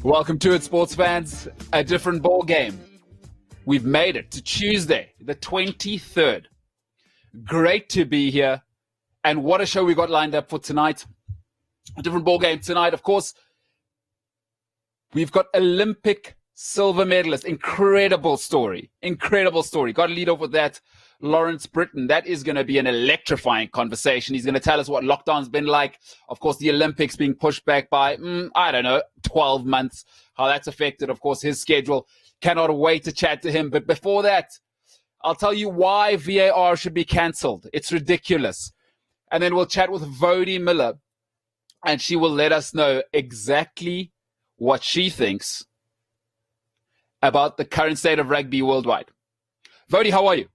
Welcome to it, sports fans. A different ball game. We've made it to Tuesday, the 23rd. Great to be here. And what a show we got lined up for tonight. A different ball game tonight, of course. We've got Olympic silver medalist. Incredible story. Incredible story. Got to lead off with that. Lawrence Brittain. That is going to be an electrifying conversation. He's going to tell us what lockdown's been like. Of course, the Olympics being pushed back by, 12 months. How that's affected, of course, his schedule. Cannot wait to chat to him. But before that, I'll tell you why VAR should be cancelled. It's ridiculous. And then we'll chat with Woude Muller. And she will let us know exactly what she thinks about the current state of rugby worldwide. Woude, how are you?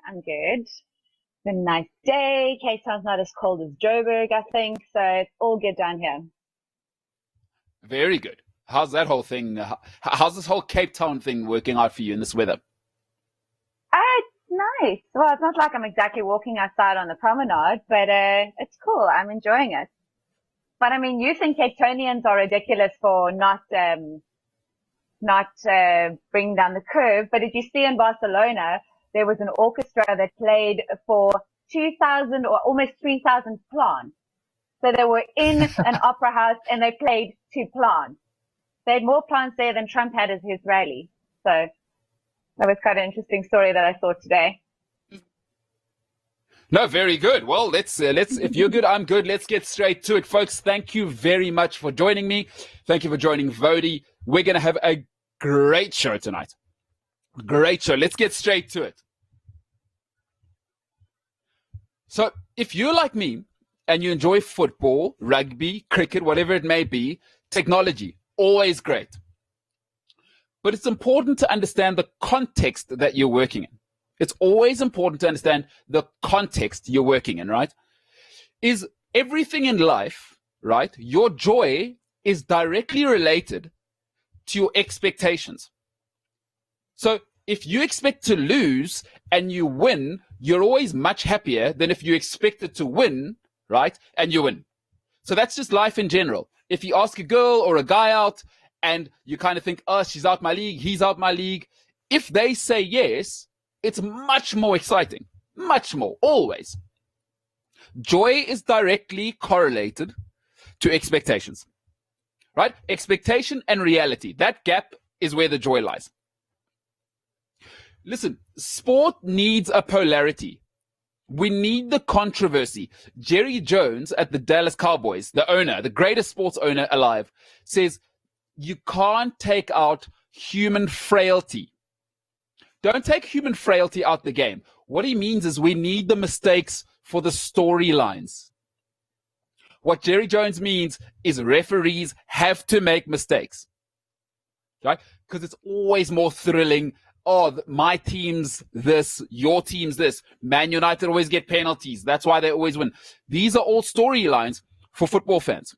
I'm good. It's been a nice day. Cape Town's not as cold as Joburg, I think. So it's all good down here. Very good. How's that whole thing? How's this whole Cape Town thing working out for you in this weather? It's nice. Well, it's not like I'm exactly walking outside on the promenade, but it's cool. I'm enjoying it. But I mean, you think Cape Townians are ridiculous for not bringing down the curve. But did you see in Barcelona, there was an orchestra that played for 2,000 or almost 3,000 plants. So they were in an opera house and they played to plants. They had more plants there than Trump had at his rally. So that was quite an interesting story that I saw today. No, very good. Well, let's if you're good, I'm good. Let's get straight to it, folks. Thank you very much for joining me. Thank you for joining Woude. We're going to have a great show tonight. Great show. Let's get straight to it. So if you're like me and you enjoy football, rugby, cricket, whatever it may be, technology, always great. But it's important to understand the context that you're working in. It's always important to understand the context you're working in, right? Is everything in life, right? Your joy is directly related to your expectations. So if you expect to lose and you win, you're always much happier than if you expected to win, right? And you win. So that's just life in general. If you ask a girl or a guy out and you kind of think, oh, she's out my league, he's out my league. If they say yes, it's much more exciting. Much more, always. Joy is directly correlated to expectations, right? Expectation and reality. That gap is where the joy lies. Listen, sport needs a polarity. We need the controversy. Jerry Jones at the Dallas Cowboys, the owner, the greatest sports owner alive, says you can't take out human frailty. Don't take human frailty out the game. What he means is we need the mistakes for the storylines. What Jerry Jones means is referees have to make mistakes, right? Because it's always more thrilling. Oh, my team's this, your team's this. Man United always get penalties. That's why they always win. These are all storylines for football fans.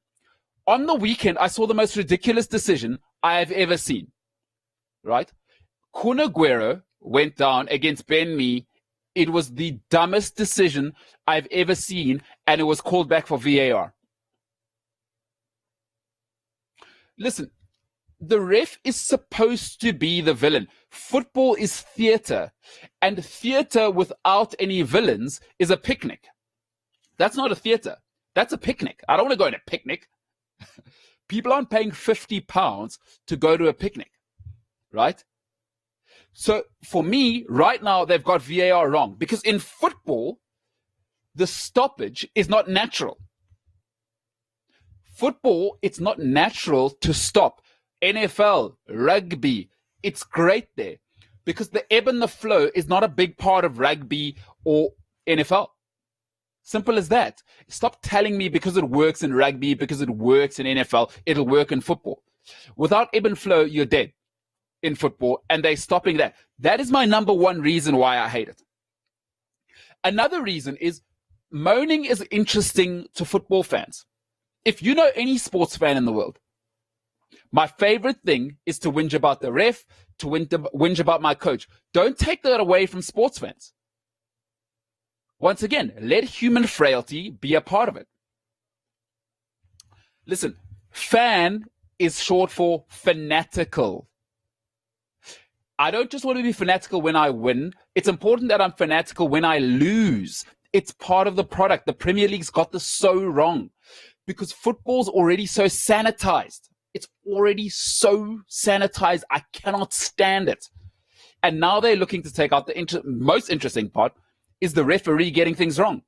On the weekend, I saw the most ridiculous decision I have ever seen, right? Kun Aguero went down against Ben Mee. It was the dumbest decision I've ever seen, and it was called back for VAR. Listen, the ref is supposed to be the villain. Football is theater, and theater without any villains is a picnic. That's not a theater. That's a picnic. I don't want to go on a picnic. People aren't paying £50 to go to a picnic, right? So for me, right now, they've got VAR wrong because in football, the stoppage is not natural. Football, it's not natural to stop. NFL, rugby, it's great there because the ebb and the flow is not a big part of rugby or NFL. Simple as that. Stop telling me because it works in rugby, because it works in NFL, it'll work in football. Without ebb and flow, you're dead in football, and they're stopping that. That is my number one reason why I hate it. Another reason is moaning is interesting to football fans. If you know any sports fan in the world, my favorite thing is to whinge about the ref, to whinge about my coach. Don't take that away from sports fans. Once again, let human frailty be a part of it. Listen, fan is short for fanatical. I don't just want to be fanatical when I win. It's important that I'm fanatical when I lose. It's part of the product. The Premier League's got this so wrong because football's already so sanitized. It's already so sanitized. I cannot stand it. And now they're looking to take out the most interesting part is the referee getting things wrong.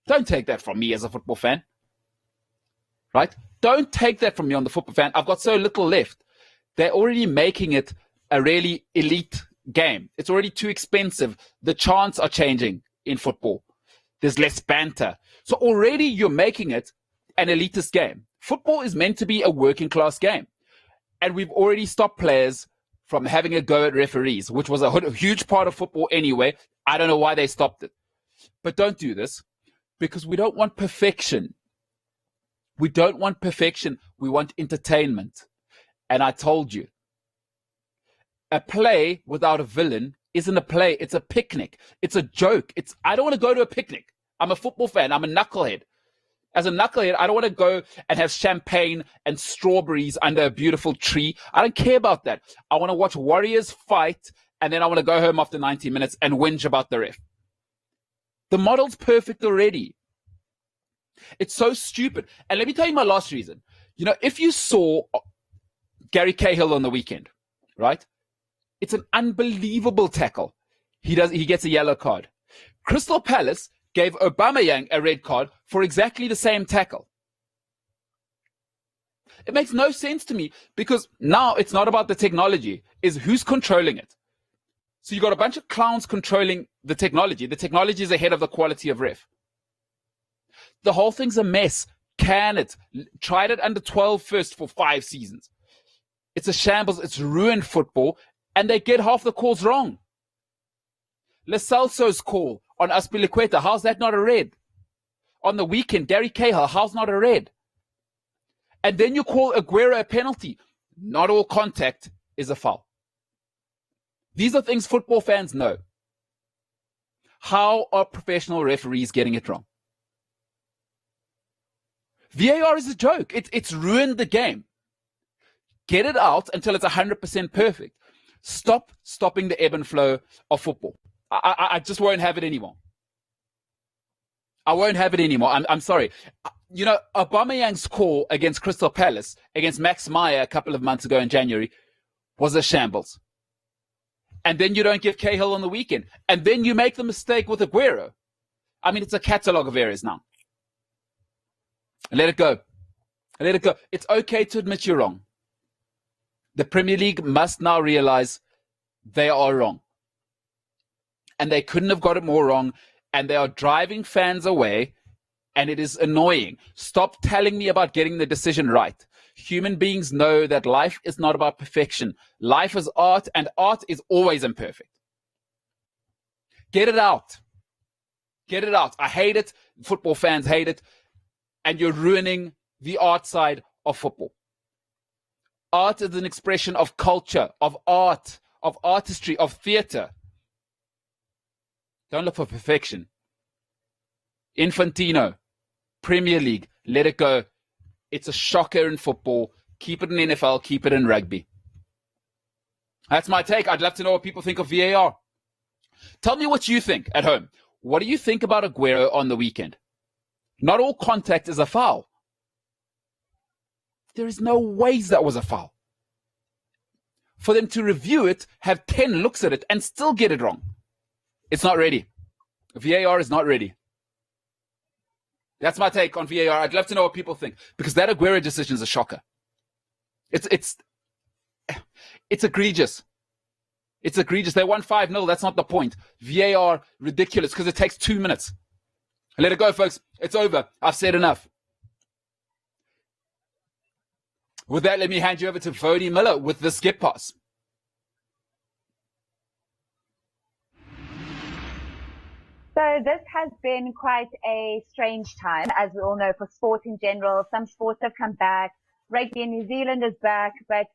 Don't take that from me as a football fan. Right? Don't take that from me on the football fan. I've got so little left. They're already making it a really elite game. It's already too expensive. The chants are changing in football. There's less banter. So already you're making it an elitist game. Football is meant to be a working class game. And we've already stopped players from having a go at referees, which was a huge part of football anyway. I don't know why they stopped it. But don't do this because we don't want perfection. We don't want perfection. We want entertainment. And I told you, a play without a villain isn't a play. It's a picnic. It's a joke. I don't want to go to a picnic. I'm a football fan. I'm a knucklehead. As a knucklehead, I don't want to go and have champagne and strawberries under a beautiful tree. I don't care about that. I want to watch warriors fight, and then I want to go home after 90 minutes and whinge about the ref. The model's perfect already. It's so stupid. And let me tell you my last reason. If you saw Gary Cahill on the weekend, right? It's an unbelievable tackle. He gets a yellow card. Crystal Palace gave Aubameyang a red card for exactly the same tackle. It makes no sense to me because now it's not about the technology, it's who's controlling it. So you got a bunch of clowns controlling the technology. The technology is ahead of the quality of ref. The whole thing's a mess. Can it? Tried it under 12 first for 5 seasons. It's a shambles. It's ruined football. And they get half the calls wrong. Lo Celso's call on Azpilicueta, how's that not a red? On the weekend, Gary Cahill, how's not a red? And then you call Aguero a penalty. Not all contact is a foul. These are things football fans know. How are professional referees getting it wrong? VAR is a joke. It's ruined the game. Get it out until it's 100% perfect. Stop stopping the ebb and flow of football. I just won't have it anymore. I won't have it anymore. I'm sorry. Aubameyang's call against Crystal Palace, against Max Meyer a couple of months ago in January, was a shambles. And then you don't give Cahill on the weekend. And then you make the mistake with Aguero. I mean, it's a catalogue of errors now. Let it go. Let it go. It's okay to admit you're wrong. The Premier League must now realize they are wrong. And they couldn't have got it more wrong. And they are driving fans away. And it is annoying. Stop telling me about getting the decision right. Human beings know that life is not about perfection. Life is art, and art is always imperfect. Get it out. Get it out. I hate it. Football fans hate it. And you're ruining the art side of football. Art is an expression of culture, of art, of artistry, of theater. Don't look for perfection. Infantino, Premier League, let it go. It's a shocker in football. Keep it in NFL, keep it in rugby. That's my take. I'd love to know what people think of VAR. Tell me what you think at home. What do you think about Aguero on the weekend? Not all contact is a foul. There is no ways that was a foul. For them to review it, have 10 looks at it, and still get it wrong. It's not ready. VAR is not ready. That's my take on VAR. I'd love to know what people think, because that Aguero decision is a shocker. It's egregious. It's egregious. They won 5-0. That's not the point. VAR, ridiculous, because it takes 2 minutes. Let it go, folks. It's over. I've said enough. With that, let me hand you over to Woude Muller with the skip pass. So this has been quite a strange time, as we all know, for sport in general. Some sports have come back. Rugby in New Zealand is back, but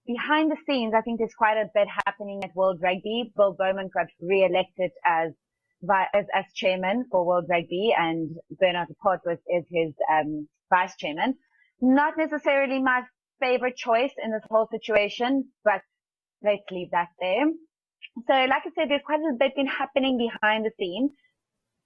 behind the scenes, I think there's quite a bit happening at World Rugby. Bill Bowman got re-elected as chairman for World Rugby, and Bernard Laporte is his vice chairman. Not necessarily my favorite choice in this whole situation, but let's leave that there. So like I said, there's quite a bit been happening behind the scenes.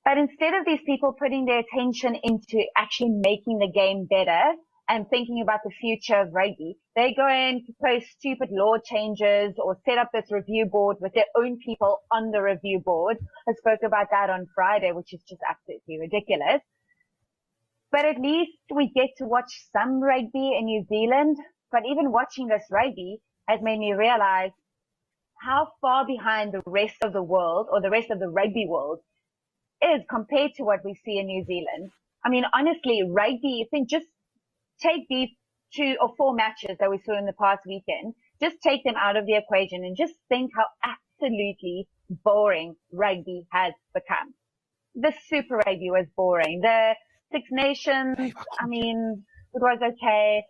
But instead of these people putting their attention into actually making the game better and thinking about the future of rugby, they go in to post stupid law changes or set up this review board with their own people on the review board. I spoke about that on Friday, which is just absolutely ridiculous. But at least we get to watch some rugby in New Zealand. But even watching this rugby has made me realize how far behind the rest of the world or the rest of the rugby world is compared to what we see in New Zealand. I mean, honestly, rugby, I think just take these 2 or 4 matches that we saw in the past weekend, just take them out of the equation and just think how absolutely boring rugby has become. The Super Rugby was boring. The Six Nations, I mean, it was okay.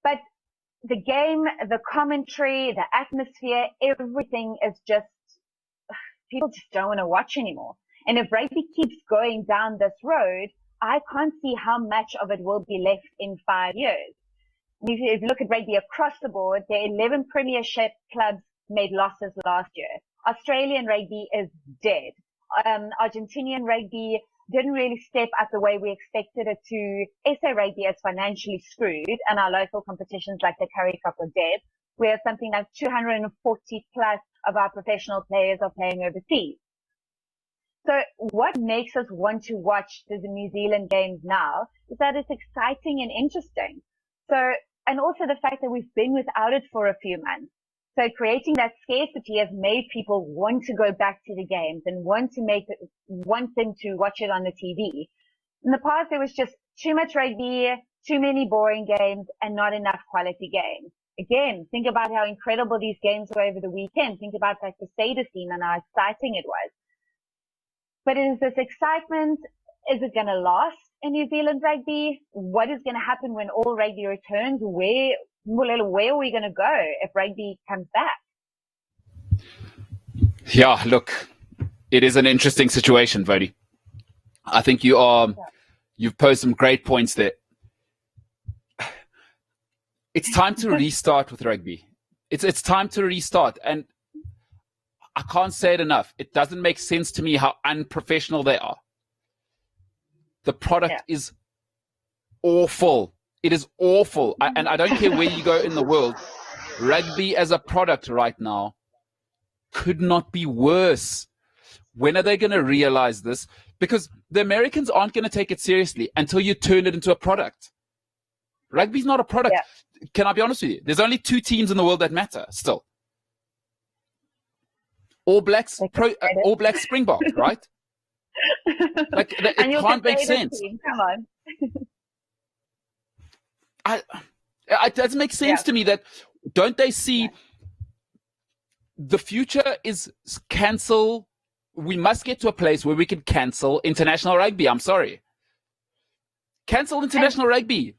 But the game, the commentary, the atmosphere, everything is just, people just don't want to watch anymore. And if rugby keeps going down this road, I can't see how much of it will be left in 5 years. If you look at rugby across the board, the 11 Premiership clubs made losses last year. Australian rugby is dead. Argentinian rugby didn't really step up the way we expected it to. SA rugby is financially screwed, and our local competitions like the Currie Cup are dead. We have something like 240 plus of our professional players are playing overseas. So what makes us want to watch the New Zealand games now is that it's exciting and interesting. So, and also the fact that we've been without it for a few months. So creating that scarcity has made people want to go back to the games and want them to watch it on the TV. In the past, there was just too much rugby, too many boring games, and not enough quality games. Again, think about how incredible these games were over the weekend. Think about that Crusader scene and how exciting it was. But is this excitement, is it going to last in New Zealand rugby? What is going to happen when all rugby returns? Where are we going to go if rugby comes back? Yeah, look, it is an interesting situation, Woude. I think you've posed some great points there. It's time to restart with rugby. It's time to restart. And I can't say it enough. It doesn't make sense to me how unprofessional they are. The product is awful. It is awful. And I don't care where you go in the world. Rugby as a product right now could not be worse. When are they going to realize this? Because the Americans aren't going to take it seriously until you turn it into a product. Rugby's not a product. Yeah. Can I be honest with you? There's only 2 teams in the world that matter still. All Blacks Springboks, right? Like, it can't make sense. Come on. It doesn't make sense to me that, don't they see the future is cancel? We must get to a place where we can cancel international rugby. I'm sorry. Cancel international rugby.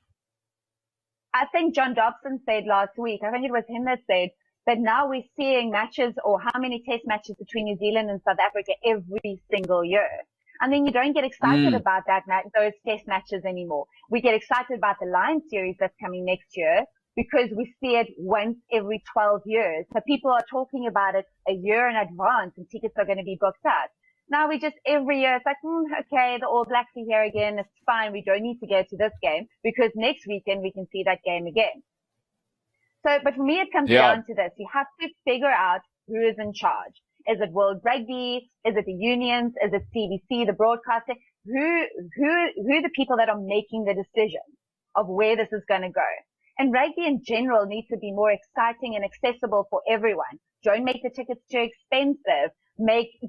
I think John Dobson said last week, I think it was him that said, that now we're seeing matches or how many test matches between New Zealand and South Africa every single year. And then you don't get excited about those test matches anymore. We get excited about the Lions series that's coming next year because we see it once every 12 years. So people are talking about it a year in advance and tickets are going to be booked out. Now we just every year, it's like, okay, the All Blacks are here again. It's fine. We don't need to go to this game because next weekend we can see that game again. So, but for me, it comes down to this. You have to figure out who is in charge. Is it World Rugby? Is it the unions? Is it CBC, the broadcaster? Who are the people that are making the decision of where this is going to go? And rugby in general needs to be more exciting and accessible for everyone. Don't make the tickets too expensive.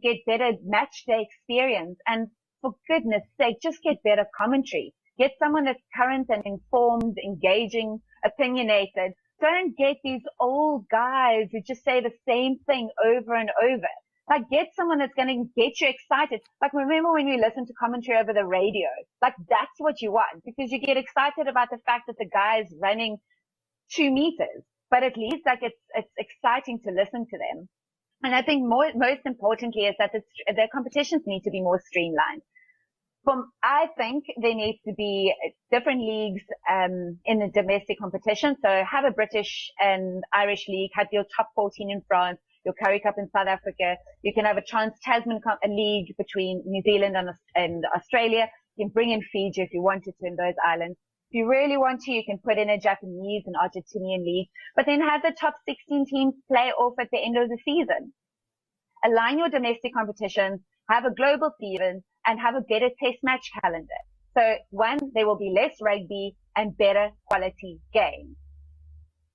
Get better match day experience. And for goodness sake, just get better commentary. Get someone that's current and informed, engaging, opinionated. Don't get these old guys who just say the same thing over and over. Like, get someone that's going to get you excited. Like, remember when we listened to commentary over the radio? Like, that's what you want because you get excited about the fact that the guy is running 2 meters. But at least, like, it's exciting to listen to them. And I think most importantly is that the competitions need to be more streamlined. I think there needs to be different leagues in the domestic competition. So have a British and Irish league, have your top 14 in France, your Currie Cup in South Africa. You can have a Trans-Tasman league between New Zealand and Australia. You can bring in Fiji if you wanted to in those islands. If you really want to, you can put in a Japanese and Argentinian league, but then have the top 16 teams play off at the end of the season. Align your domestic competitions, have a global season, and have a better test match calendar. So one, there will be less rugby and better quality games.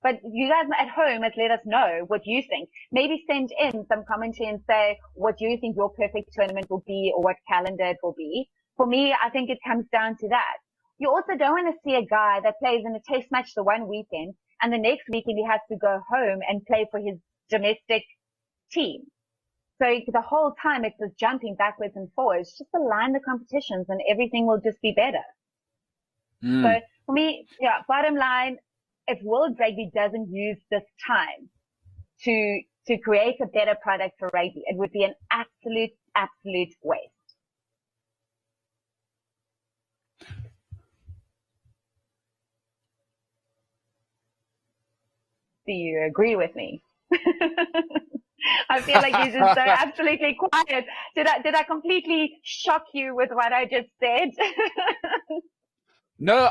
But you guys at home must let us know what you think. Maybe send in some commentary and say what you think your perfect tournament will be or what calendar it will be. For me, I think it comes down to that. You also don't want to see a guy that plays in a test match the one weekend and the next weekend he has to go home and play for his domestic team. So the whole time it's just jumping backwards and forwards. Just align the competitions and everything will just be better. So for me, yeah, bottom line, if World Rugby doesn't use this time to create a better product for rugby, it would be an absolute waste. Do you agree with me? I feel like you're just so absolutely quiet. Did I completely shock you with what I just said? No,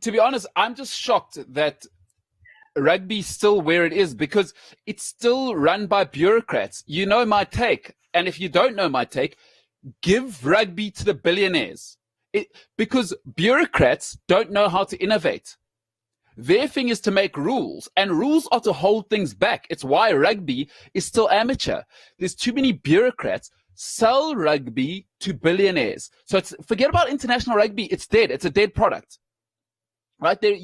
to be honest, I'm just shocked that rugby's still where it is because it's still run by bureaucrats. You know my take. And if you don't know my take, give rugby to the billionaires. Because bureaucrats don't know how to innovate. Their thing is to make rules, and rules are to hold things back. It's why rugby is still amateur. There's too many bureaucrats. Sell rugby to billionaires. So forget about international rugby. It's dead. It's a dead product. Right there,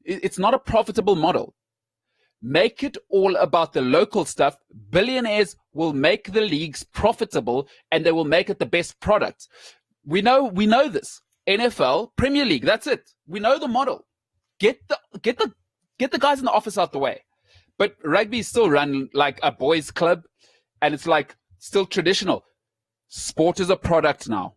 it's not a profitable model. Make it all about the local stuff. Billionaires will make the leagues profitable, and they will make it the best product. We know this. NFL, Premier League, that's it. We know the model. Get the guys in the office out the way. But rugby is still run like a boys' club, and it's like still traditional. Sport is a product now.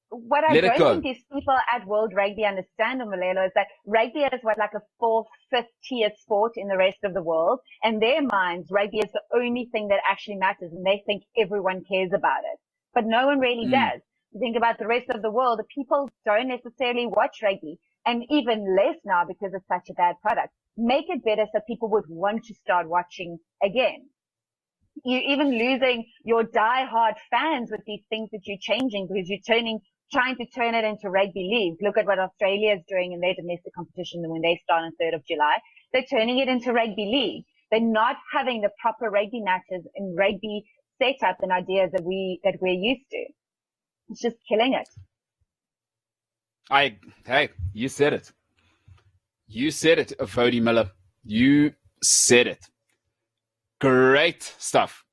What I don't think these people at World Rugby understand, Malelo, is that rugby is like a fourth, fifth tier sport in the rest of the world. In their minds, rugby is the only thing that actually matters, and they think everyone cares about it. But no one really does. You think about the rest of the world, the people don't necessarily watch rugby, and even less now because it's such a bad product. Make it better so people would want to start watching again. You're even losing your die-hard fans with these things that you're changing because you're trying to turn it into rugby league. Look at what Australia is doing in their domestic competition when they start on 3rd of July. They're turning it into rugby league. They're not having the proper rugby matches and rugby setup and ideas that we're used to. It's just killing it. Hey, you said it. You said it, Woude Muller. You said it. Great stuff.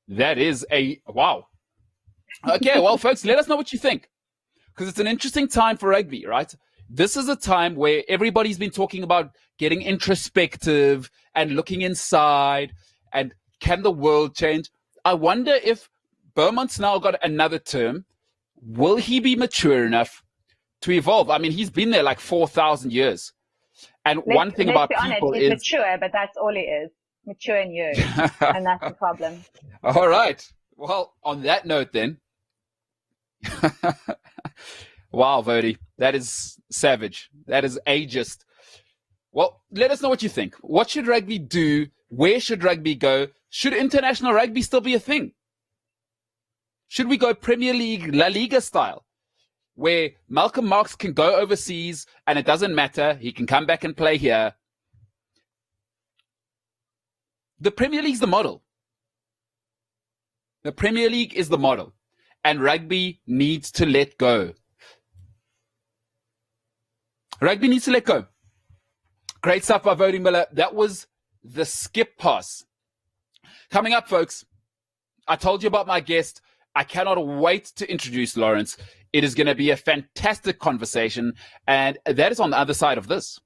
That is wow. Okay, well, folks, let us know what you think. Because it's an interesting time for rugby, right? This is a time where everybody's been talking about getting introspective and looking inside and can the world change? I wonder if Beaumont's now got another term. Will he be mature enough to evolve? I mean, he's been there like 4,000 years. And one thing about people is... He's mature, but that's all he is. Mature in years. And that's the problem. All right. Well, on that note then... Wow, Woude, that is savage. That is ageist. Well, let us know what you think. What should rugby do? Where should rugby go? Should international rugby still be a thing? Should we go Premier League, La Liga style, where Malcolm Marx can go overseas and it doesn't matter, he can come back and play here? The Premier League's the model. The Premier League is the model. And rugby needs to let go. Rugby needs to let go. Great stuff by Woude Muller. That was the skip pass. Coming up, folks, I told you about my guest. I cannot wait to introduce Lawrence. It is going to be a fantastic conversation, and that is on the other side of this.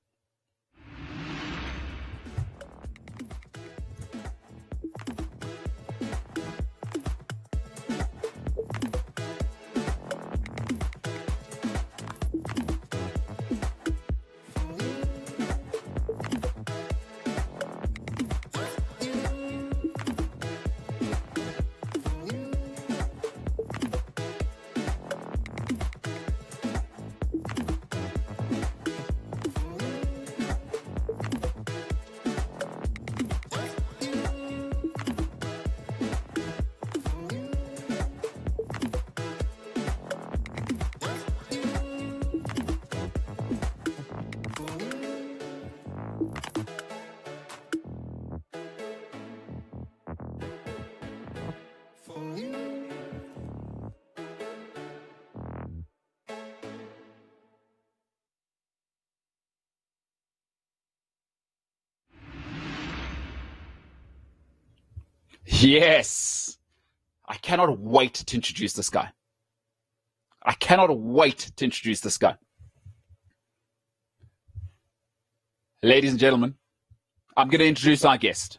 Yes. I cannot wait to introduce this guy. I cannot wait to introduce this guy. Ladies and gentlemen, I'm going to introduce our guest.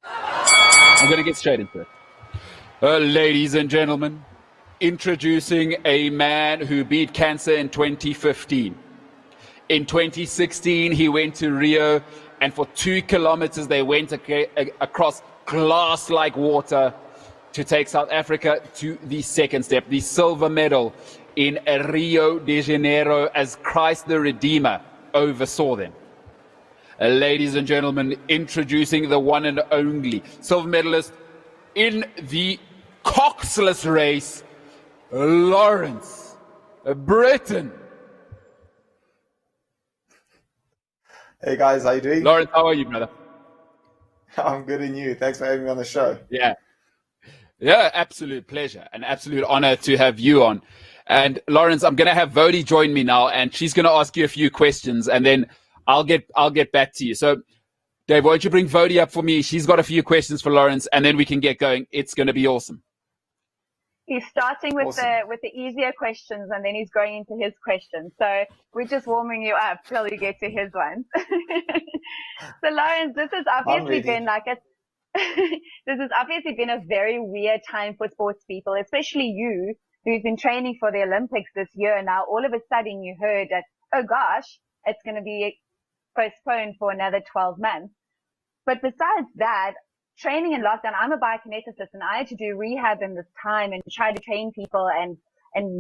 I'm going to get straight into it. Ladies and gentlemen, introducing a man who beat cancer in 2015. In 2016, he went to Rio, and for 2 kilometers, they went across glass-like water to take South Africa to the second step, the silver medal in Rio de Janeiro, as Christ the Redeemer oversaw them. Ladies and gentlemen, introducing the one and only silver medalist in the coxless race, Lawrence Brittain. Hey guys, how you doing? Lawrence, how are you, brother? I'm good, and you? Thanks for having me on the show. Yeah, absolute pleasure, an absolute honor to have you on. And Lawrence, I'm going to have Woude join me now, and she's going to ask you a few questions, and then I'll get back to you. So, Dave, why don't you bring Woude up for me? She's got a few questions for Lawrence, and then we can get going. It's going to be awesome. He's starting with the easier questions, and then he's going into his questions. So we're just warming you up till you get to his ones. So Lawrence, this has obviously been this has obviously been a very weird time for sports people, especially you, who's been training for the Olympics this year. Now all of a sudden you heard that, oh gosh, it's going to be postponed for another 12 months. But besides that, training in lockdown, I'm a biokineticist, and I had to do rehab in this time and try to train people and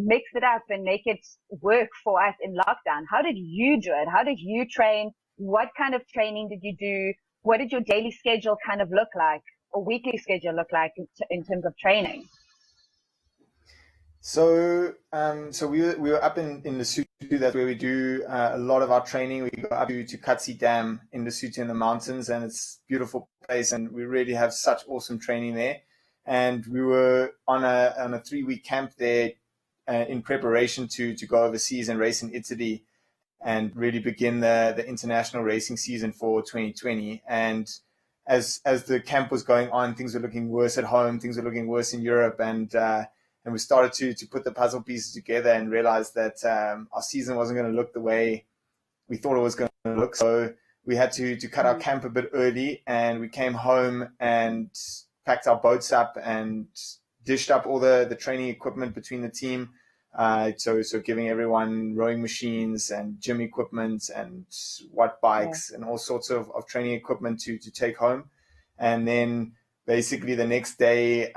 mix it up and make it work for us in lockdown. How did you do it? How did you train? What kind of training did you do? What did your daily schedule kind of look like, or weekly schedule look like in terms of training? So we were up in Lesotho. That's where we do a lot of our training. We go up to Katsi Dam in Lesotho in the mountains, and it's a beautiful place, and we really have such awesome training there. And we were on a 3-week camp there in preparation to go overseas and race in Italy and really begin the international racing season for 2020. And as the camp was going on, things were looking worse at home, things were looking worse in Europe, and we started to put the puzzle pieces together and realized that our season wasn't going to look the way we thought it was going to look. So we had to cut our camp a bit early, and we came home and packed our boats up and dished up all the training equipment between the team. So giving everyone rowing machines and gym equipment and watt bikes and all sorts of training equipment to take home. And then basically the next day,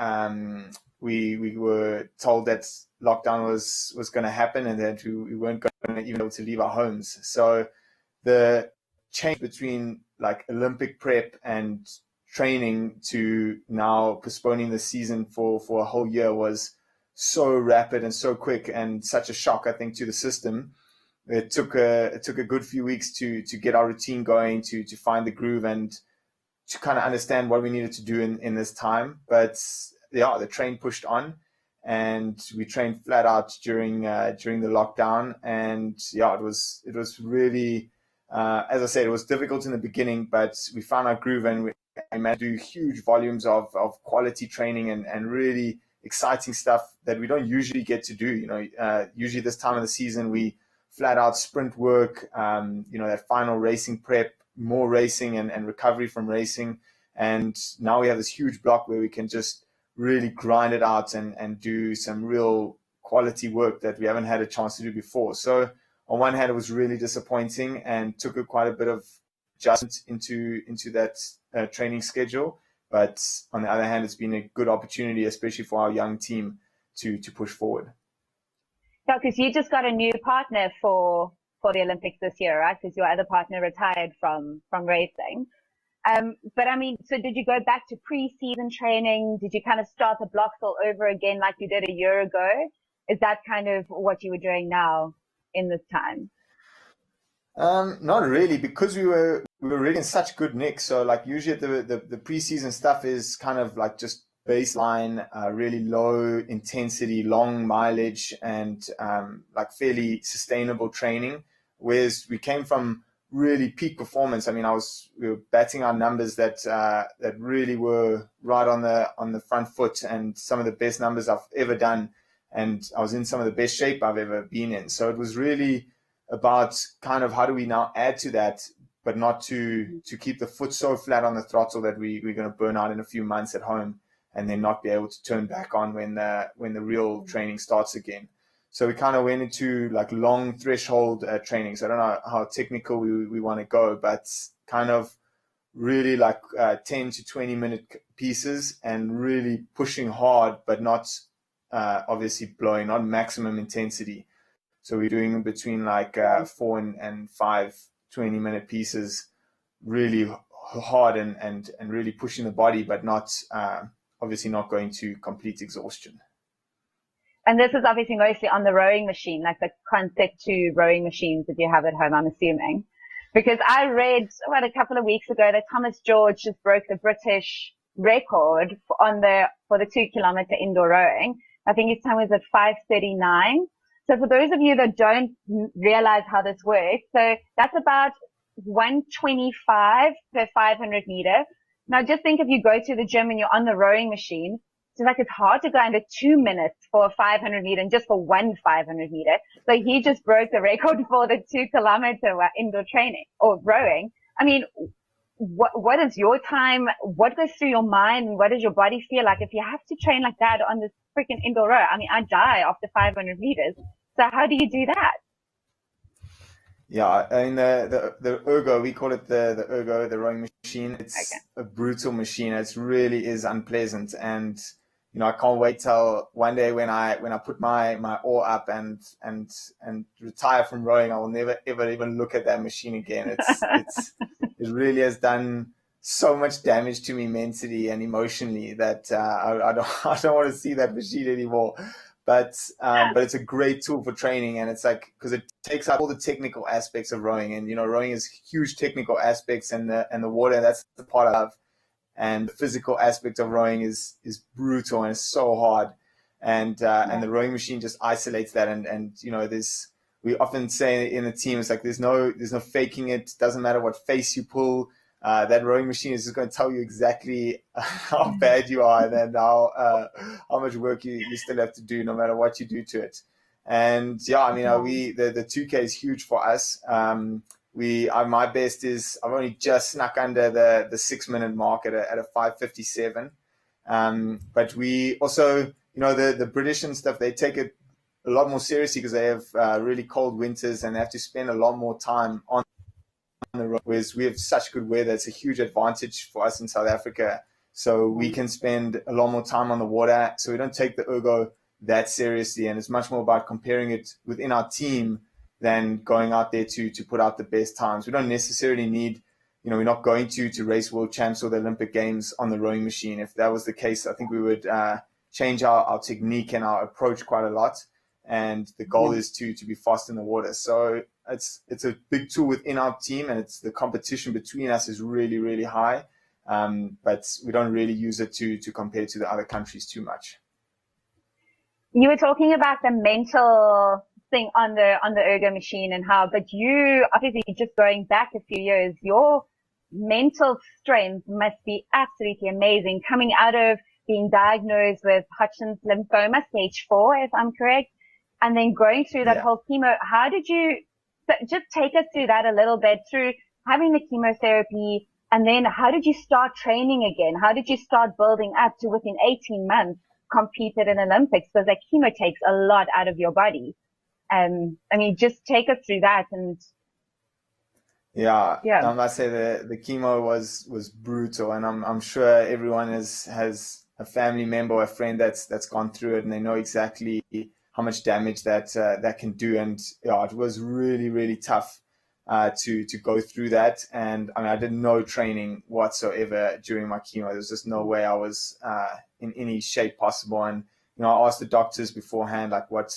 we were told that lockdown was going to happen and that we weren't going to even be able to leave our homes. So the change between like Olympic prep and training to now postponing the season for a whole year was so rapid and so quick, and such a shock, I think, to the system. It took a good few weeks to get our routine going, to find the groove and to kind of understand what we needed to do in this time. But the train pushed on, and we trained flat out during the lockdown. And it was really, as I said, it was difficult in the beginning, but we found our groove, and we managed to do huge volumes of quality training and really exciting stuff that we don't usually get to do. Usually this time of the season we flat out sprint work, that final racing prep, more racing and recovery from racing. And now we have this huge block where we can just really grind it out and do some real quality work that we haven't had a chance to do before. So on one hand, it was really disappointing and took quite a bit of adjustment into that training schedule. But on the other hand, it's been a good opportunity, especially for our young team, to push forward. Yeah, because you just got a new partner for the Olympics this year, right? Because your other partner retired from racing. But I mean, so did you go back to pre-season training? Did you kind of start the blocks all over again like you did a year ago? Is that kind of what you were doing now in this time? Not really, because we were really in such good nick. So like usually the preseason stuff is kind of like just baseline, really low intensity, long mileage, and like fairly sustainable training. Whereas we came from really peak performance. I mean, we were batting our numbers that really were right on the front foot, and some of the best numbers I've ever done. And I was in some of the best shape I've ever been in. So it was really about kind of how do we now add to that, but not to keep the foot so flat on the throttle that we're going to burn out in a few months at home and then not be able to turn back on when the real training starts again. So we kind of went into like long threshold trainings. I don't know how technical we want to go, but kind of really like 10 to 20 minute pieces and really pushing hard, but not obviously blowing, not maximum intensity. So we're doing between like 4 and 5 20-minute pieces, really hard and really pushing the body, but not obviously not going to complete exhaustion. And this is obviously mostly on the rowing machine, like the Concept 2 rowing machines that you have at home, I'm assuming. Because I read a couple of weeks ago that Thomas George just broke the British record for the 2 kilometer indoor rowing. I think his time was at 5:39. So for those of you that don't realize how this works, so that's about 125 per 500 meter. Now just think if you go to the gym and you're on the rowing machine, it's hard to go under 2 minutes for a 500 meter and just for one 500 meter. So he just broke the record for the 2 kilometer indoor training or rowing. I mean, what is your time? What goes through your mind? What does your body feel like if you have to train like that on this freaking indoor row? I mean, I die after 500 meters. So how do you do that? Yeah, I mean the ergo, we call it the ergo, the rowing machine. It's a brutal machine. It really is unpleasant, and I can't wait till one day when I put my oar up and retire from rowing. I will never ever even look at that machine again. It really has done so much damage to me mentally and emotionally that I don't want to see that machine anymore. But it's a great tool for training, and it's like because it takes out all the technical aspects of rowing, and rowing is huge technical aspects, and the water, that's the part I love, and the physical aspect of rowing is brutal and it's so hard, and the rowing machine just isolates that, and we often say in the team, it's like there's no faking it. Doesn't matter what face you pull. That rowing machine is just going to tell you exactly how bad you are and how much work you still have to do, no matter what you do to it. And yeah, I mean, the 2K is huge for us. My best is I've only just snuck under the 6 minute mark at a 5:57. But we also, the British and stuff, they take it a lot more seriously because they have really cold winters and they have to spend a lot more time on the road, whereas we have such good weather. It's a huge advantage for us in South Africa. So we can spend a lot more time on the water. So we don't take the ergo that seriously. And it's much more about comparing it within our team than going out there to put out the best times. We don't necessarily need, we're not going to race world champs or the Olympic Games on the rowing machine. If that was the case, I think we would change our technique and our approach quite a lot. And the goal is to be fast in the water. So it's a big tool within our team, and it's the competition between us is really, really high. But we don't really use it to compare to the other countries too much. You were talking about the mental thing on the ergo machine and but you obviously just going back a few years, your mental strength must be absolutely amazing coming out of being diagnosed with Hodgkin's lymphoma, stage 4, if I'm correct, and then going through that whole chemo. How did you just take us through that a little bit, through having the chemotherapy, and then how did you start training again? How did you start building up to within 18 months competed in Olympics? Because that chemo takes a lot out of your body. I mean, just take us through that. And I must say the chemo was brutal, and I'm sure everyone has a family member or a friend that's gone through it, and they know exactly how much damage that can do. And it was really, really tough to go through that. And I mean, I did no training whatsoever during my chemo. There was just no way I was in any shape possible. And I asked the doctors beforehand, like, what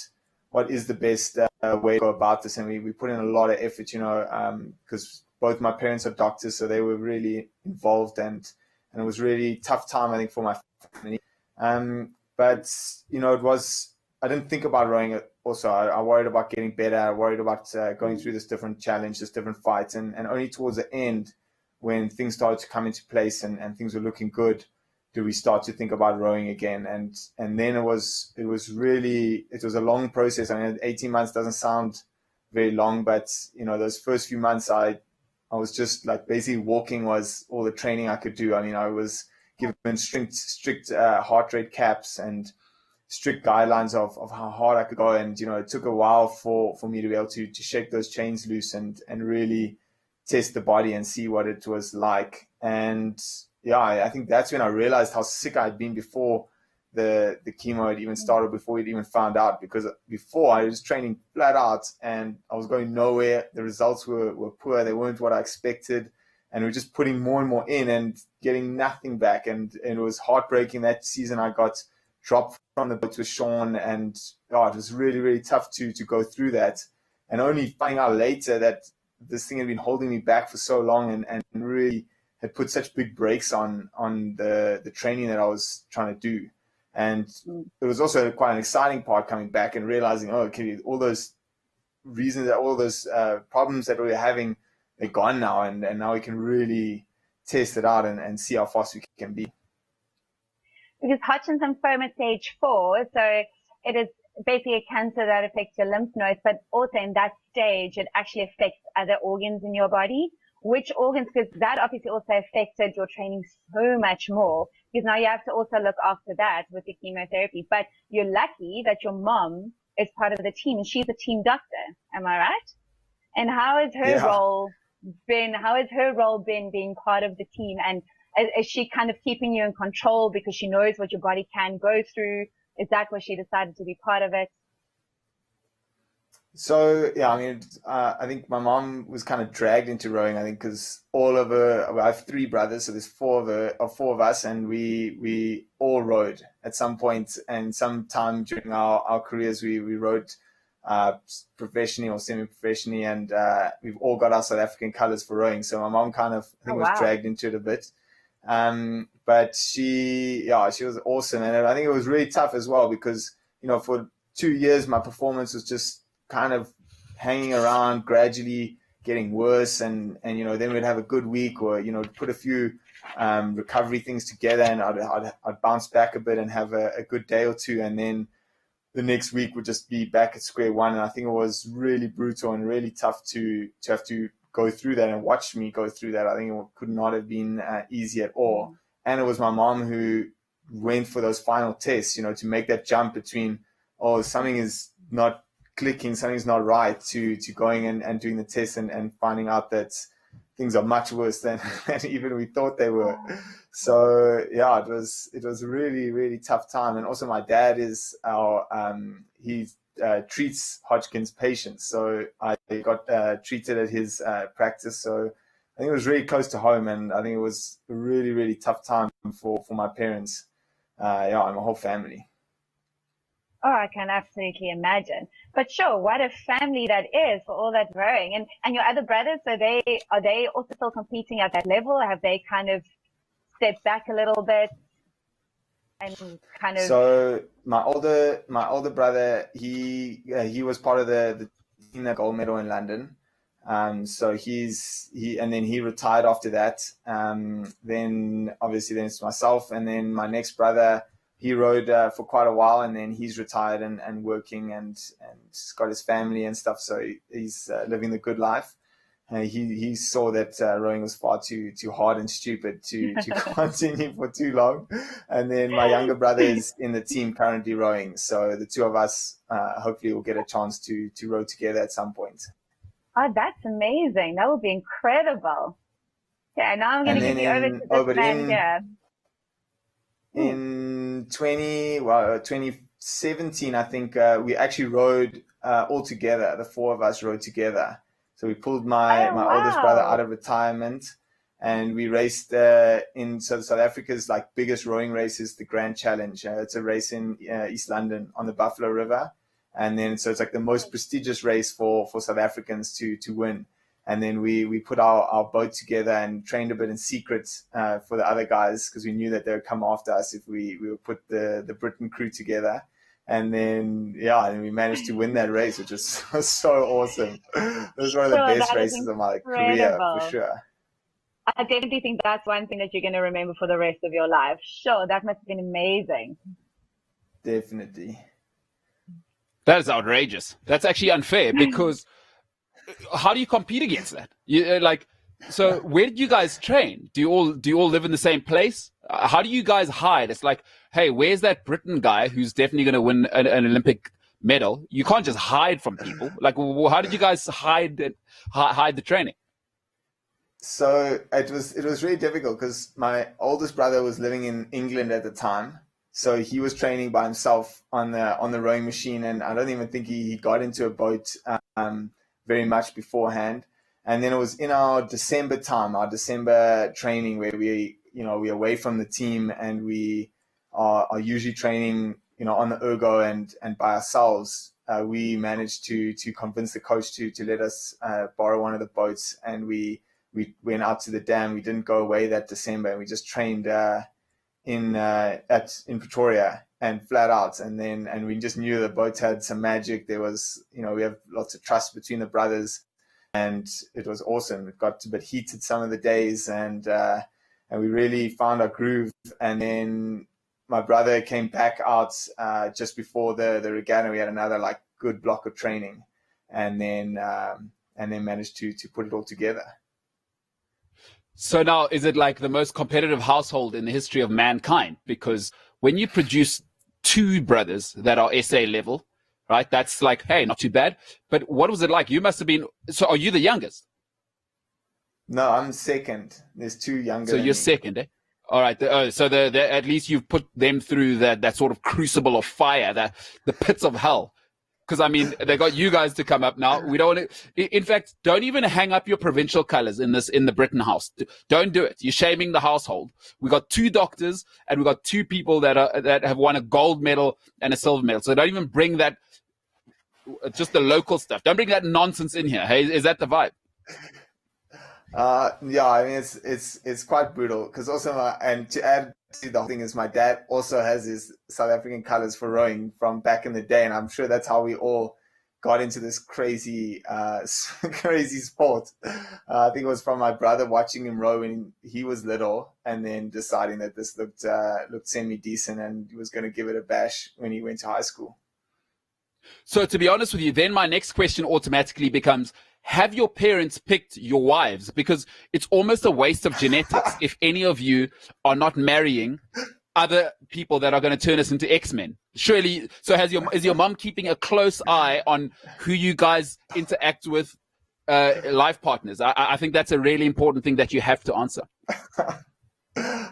is the best way to go about this? And we put in a lot of effort, because both my parents are doctors, so they were really involved, and it was really tough time, I think, for my family. But it was I didn't think about rowing. Also, I worried about getting better. I worried about going through this different challenge, this different fight, and only towards the end, when things started to come into place and things were looking good, do we start to think about rowing again. And then it was a long process. I mean, 18 months doesn't sound very long, but those first few months, I was just like basically walking was all the training I could do. I mean, I was given strict heart rate caps and strict guidelines of how hard I could go. And, it took a while for me to be able to shake those chains loose and really test the body and see what it was like. And yeah, I think that's when I realized how sick I'd been before the chemo had even started, before we'd even found out, because before I was training flat out and I was going nowhere. The results were poor. They weren't what I expected. And we were just putting more and more in and getting nothing back. And it was heartbreaking. That season I got dropped from the boat with Sean, and it was really, really tough to go through that. And only finding out later that this thing had been holding me back for so long and really had put such big brakes on the training that I was trying to do. And it was also quite an exciting part coming back and realizing, okay, all those reasons, all those problems that we were having, they're gone now, and now we can really test it out and see how fast we can be. Because Hodgkin's lymphoma stage 4, so it is basically a cancer that affects your lymph nodes, but also in that stage, it actually affects other organs in your body. Which organs? Because that obviously also affected your training so much more, because now you have to also look after that with the chemotherapy. But you're lucky that your mom is part of the team, and she's a team doctor. Am I right? And how has her role been? How has her role been being part of the team? And is she kind of keeping you in control because she knows what your body can go through? Is that why she decided to be part of it? So, yeah, I mean, I think my mom was kind of dragged into rowing, I think, because I have 3 brothers, so there's 4 of us, and we all rowed at some point, and sometime during our careers, we rowed professionally or semi-professionally, and we've all got our South African colors for rowing. So my mom kind of, I think, was dragged into it a bit. But she was awesome. And I think it was really tough as well because, for 2 years, my performance was just kind of hanging around, gradually getting worse. And then we'd have a good week or, put a few recovery things together, and I'd bounce back a bit and have a good day or two. And then the next week would just be back at square one. And I think it was really brutal and really tough to have to go through that and watch me go through that. I think it could not have been easy at all. And it was my mom who went for those final tests, to make that jump between, something is not clicking, something's not right, to going and doing the test and finding out that things are much worse than even we thought they were. So yeah, it was a really, really tough time. And also my dad is he treats Hodgkin's patients. So I got treated at his practice. So I think it was really close to home, and I think it was a really, really tough time for my parents, and my whole family. Oh, I can absolutely imagine. But sure, what a family that is for all that rowing. And your other brothers, are they also still competing at that level? Have they kind of stepped back a little bit and kind of? So my older brother, he was part of the team that gold medal in London. So he retired after that. Then it's myself, and then my next brother, he rowed for quite a while, and then he's retired and working and got his family and stuff. So he's living the good life. He saw that rowing was far too hard and stupid to continue for too long. And then my younger brother is in the team currently rowing. So the 2 of us hopefully will get a chance to row together at some point. Oh, that's amazing. That would be incredible. Yeah, now I'm going to give you over to this man here. In 2017, I think we actually rowed all together. The 4 of us rowed together. So we pulled my oldest brother out of retirement, and we raced in South Africa's biggest rowing race is the Grand Challenge. It's a race in East London on the Buffalo River. And then, so it's the most prestigious race for South Africans to win. And then we put our boat together and trained a bit in secret for the other guys, because we knew that they would come after us if we would put the Brittain crew together. And then, and we managed to win that race, which was so awesome. It was one of the Sure, best that is races of my career, for incredible. sure. I definitely think that's one thing that you're going to remember for the rest of your life. Sure, that must have been amazing. Definitely. That is outrageous. That's actually unfair because how do you compete against that? So where did you guys train? Do you all live in the same place? How do you guys hide? It's like, hey, where's that Brittain guy who's definitely going to win an Olympic medal? You can't just hide from people. Like, how did you guys hide the training? So it was really difficult because my oldest brother was living in England at the time. So he was training by himself on the rowing machine, and I don't even think he got into a boat very much beforehand. And then it was in our December training where we're away from the team, and we are usually training, on the ergo and by ourselves. We managed to convince the coach to let us borrow one of the boats, and we went out to the dam. We didn't go away that December, and we just trained in Pretoria and flat out. And we just knew the boats had some magic. There was, we have lots of trust between the brothers, and it was awesome. It got a bit heated some of the days, and we really found our groove. And then my brother came back out just before the regatta. We had another good block of training, and then managed to put it all together. So now, is it like the most competitive household in the history of mankind? Because when you produce two brothers that are SA level, right, that's like, hey, not too bad. But what was it like? You must have been, so are you the youngest? No, I'm second. There's two younger. So you're second, eh? All right. So at least you've put them through that sort of crucible of fire, the pits of hell. Because, I mean, they got you guys to come up now. We don't want to, in fact, don't even hang up your provincial colors in the Brittain house. Don't do it. You're shaming the household. We got two doctors and we got two people that have won a gold medal and a silver medal. So don't even bring that, just the local stuff. Don't bring that nonsense in here. Hey, is that the vibe? I mean, it's quite brutal because also, and to add to the whole thing is my dad also has his South African colors for rowing from back in the day, and I'm sure that's how we all got into this crazy sport. I think it was from my brother watching him row when he was little, and then deciding that this looked semi decent, and he was going to give it a bash when he went to high school. So to be honest with you, then my next question automatically becomes, have your parents picked your wives? Because it's almost a waste of genetics if any of you are not marrying other people that are going to turn us into X-Men. Surely, so is your mom keeping a close eye on who you guys interact with, life partners? I think that's a really important thing that you have to answer.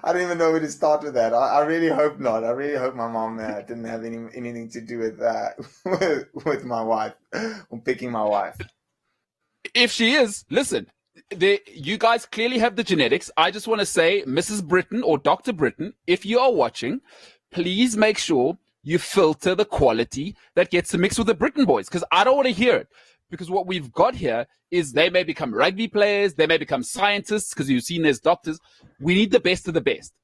I don't even know where to start with that. I really hope not. I really hope my mom didn't have anything to do with my wife or picking my wife. If she is, listen, you guys clearly have the genetics. I just want to say, Mrs. Brittain or Dr. Brittain, if you are watching, please make sure you filter the quality that gets mixed with the Brittain boys, because I don't want to hear it. Because what we've got here is they may become rugby players, they may become scientists, because you've seen there's doctors. We need the best of the best.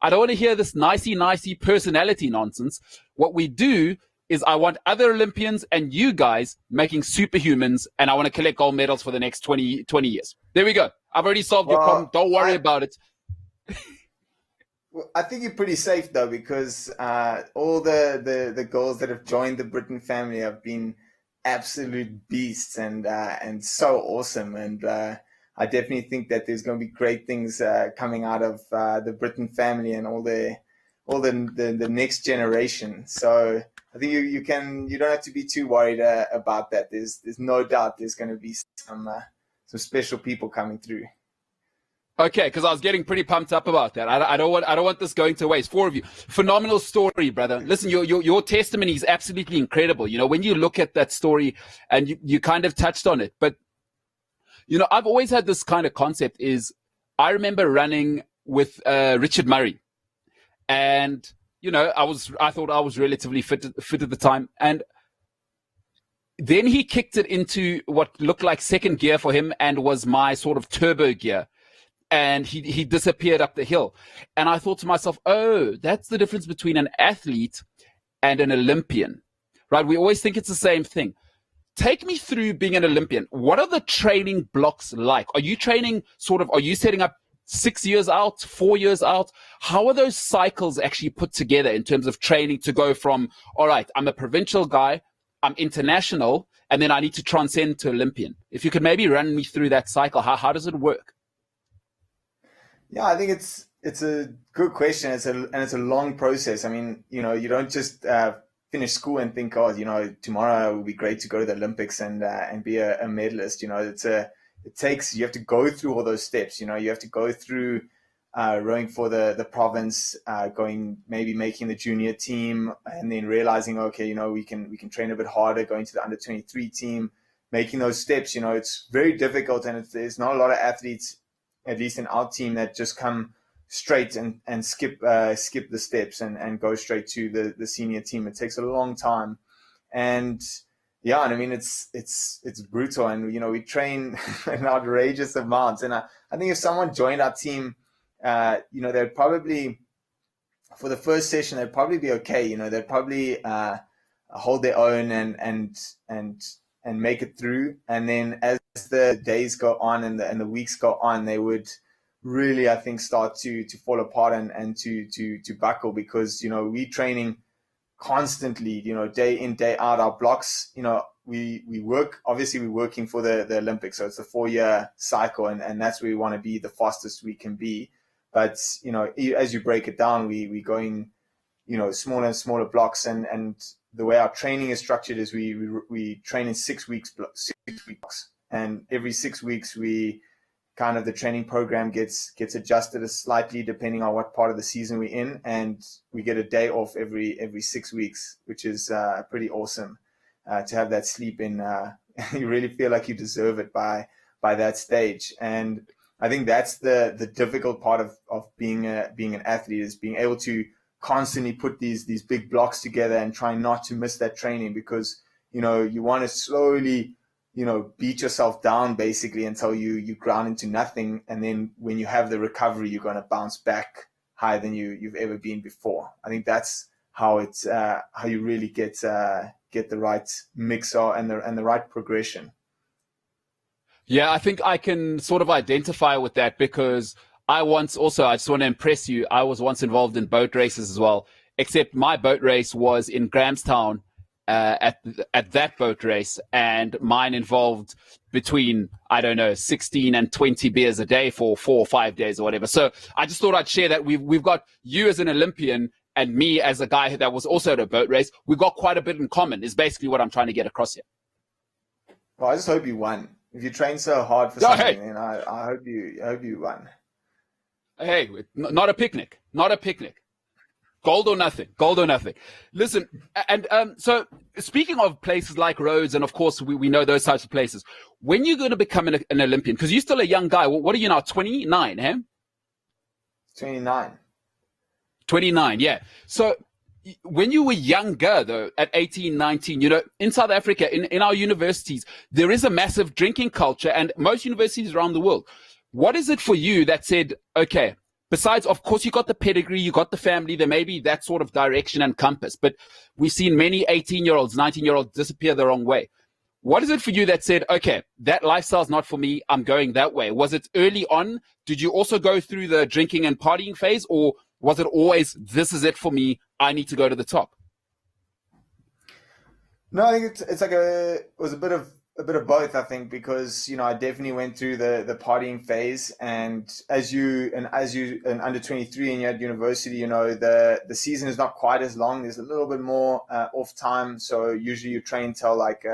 I don't want to hear this nicey personality nonsense. What we do is I want other Olympians and you guys making superhumans, and I want to collect gold medals for the next 20 years. There we go. I've already solved your problem. Don't worry about it. Well, I think you're pretty safe, though, because all the girls that have joined the Brittain family have been absolute beasts and so awesome. And I definitely think that there's going to be great things coming out of the Brittain family and all the next generation. So I think you don't have to be too worried about that. There's no doubt there's going to be some special people coming through. Okay, because I was getting pretty pumped up about that. I don't want this going to waste. 4 of you, phenomenal story, brother. Listen, your testimony is absolutely incredible. You know, when you look at that story, and you kind of touched on it, but you know, I've always had this kind of concept. Is I remember running with Richard Murray, and you know, I thought I was relatively fit at the time, and then he kicked it into what looked like second gear for him, and was my sort of turbo gear. And he disappeared up the hill. And I thought to myself, oh, that's the difference between an athlete and an Olympian, right? We always think it's the same thing. Take me through being an Olympian. What are the training blocks like? Are you training are you setting up 6 years out, 4 years out? How are those cycles actually put together in terms of training to go from, all right, I'm a provincial guy, I'm international, and then I need to transcend to Olympian? If you could maybe run me through that cycle, how does it work? Yeah, I think it's a good question. It's a long process. I mean, you don't just finish school and think, oh, tomorrow it will be great to go to the Olympics and be a medalist. You have to go through all those steps. You have to go through rowing for the province, making the junior team, and then realizing, okay, we can train a bit harder, going to the under 23 team, making those steps. It's very difficult, and there's not a lot of athletes, at least in our team, that just come straight and skip the steps and go straight to the senior team. It takes a long time, and yeah, and I mean it's brutal, and we train an outrageous amount. And I think if someone joined our team, they'd probably, for the first session, they'd probably be okay. They'd probably hold their own and make it through. And then as the days go on and the weeks go on, they would really, I think, start to fall apart and to buckle, because we training constantly, day in, day out. Our blocks, we work, obviously we're working for the Olympics, so it's a 4-year cycle, and that's where we want to be the fastest we can be. But as you break it down, we going smaller and smaller blocks, and the way our training is structured is we train in 6 weeks blocks, and every 6 weeks the training program gets adjusted slightly depending on what part of the season we're in, and we get a day off every 6 weeks, which is pretty awesome to have that sleep in. You really feel like you deserve it by that stage. And I think that's the difficult part of being an athlete, is being able to constantly put these big blocks together and try not to miss that training, because you want to slowly beat yourself down basically until you ground into nothing, and then when you have the recovery, you're going to bounce back higher than you've ever been before. I think that's how you really get the right mix and the right progression. Yeah, I think I can sort of identify with that, because I just want to impress you, I was once involved in boat races as well, except my boat race was in Grahamstown at that boat race, and mine involved between, 16 and 20 beers a day for 4 or 5 days or whatever. So I just thought I'd share that we've got you as an Olympian and me as a guy that was also at a boat race. We've got quite a bit in common, is basically what I'm trying to get across here. Well, I just hope you won. If you train so hard for something, then I hope you won. Hey, not a picnic. Gold or nothing. Listen, and so speaking of places like Rhodes, and of course we know those types of places, when you're going to become an Olympian, because you're still a young guy, what are you now, 29, eh? 29. 29, yeah. So when you were younger, though, at 18, 19, in South Africa, in our universities, there is a massive drinking culture, and most universities around the world. What is it for you that said, okay, besides, of course, you got the pedigree, you got the family, there may be that sort of direction and compass, but we've seen many 18-year-olds, 19-year-olds disappear the wrong way. What is it for you that said, okay, that lifestyle's not for me, I'm going that way? Was it early on? Did you also go through the drinking and partying phase, or was it always, this is it for me, I need to go to the top? No, I think it was a bit of both, I think, because I definitely went through the partying phase, and as you under 23 and you're at university, the season is not quite as long. There's a little bit more off time, so usually you train till like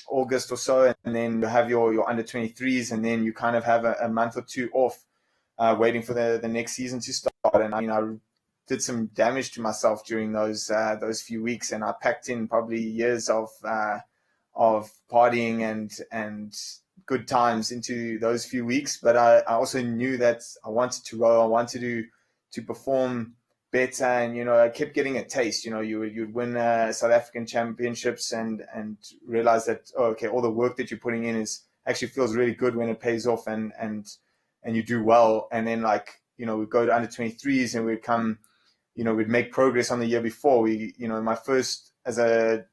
August or so, and then you have your under 23s, and then you kind of have a month or two off, waiting for the next season to start. And I did some damage to myself during those few weeks, and I packed in probably years of partying and good times into those few weeks. But I also knew that I wanted to row, I wanted to perform better, and I kept getting a taste. You'd win South African championships and realize that, oh, okay, all the work that you're putting in actually feels really good when it pays off, and you do well. And then we go to under 23s, and we'd come we'd make progress on the year before. My first, as a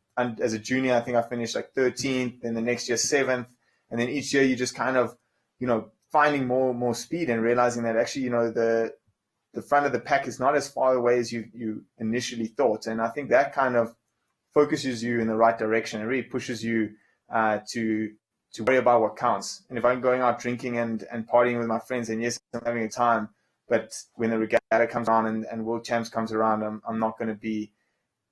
junior, I think I finished like 13th, then the next year 7th. And then each year you just kind of, finding more speed and realizing that actually, the front of the pack is not as far away as you initially thought. And I think that kind of focuses you in the right direction. It really pushes you to worry about what counts. And if I'm going out drinking and partying with my friends, and yes, I'm having a time, but when the regatta comes around and World Champs comes around, I'm not going to be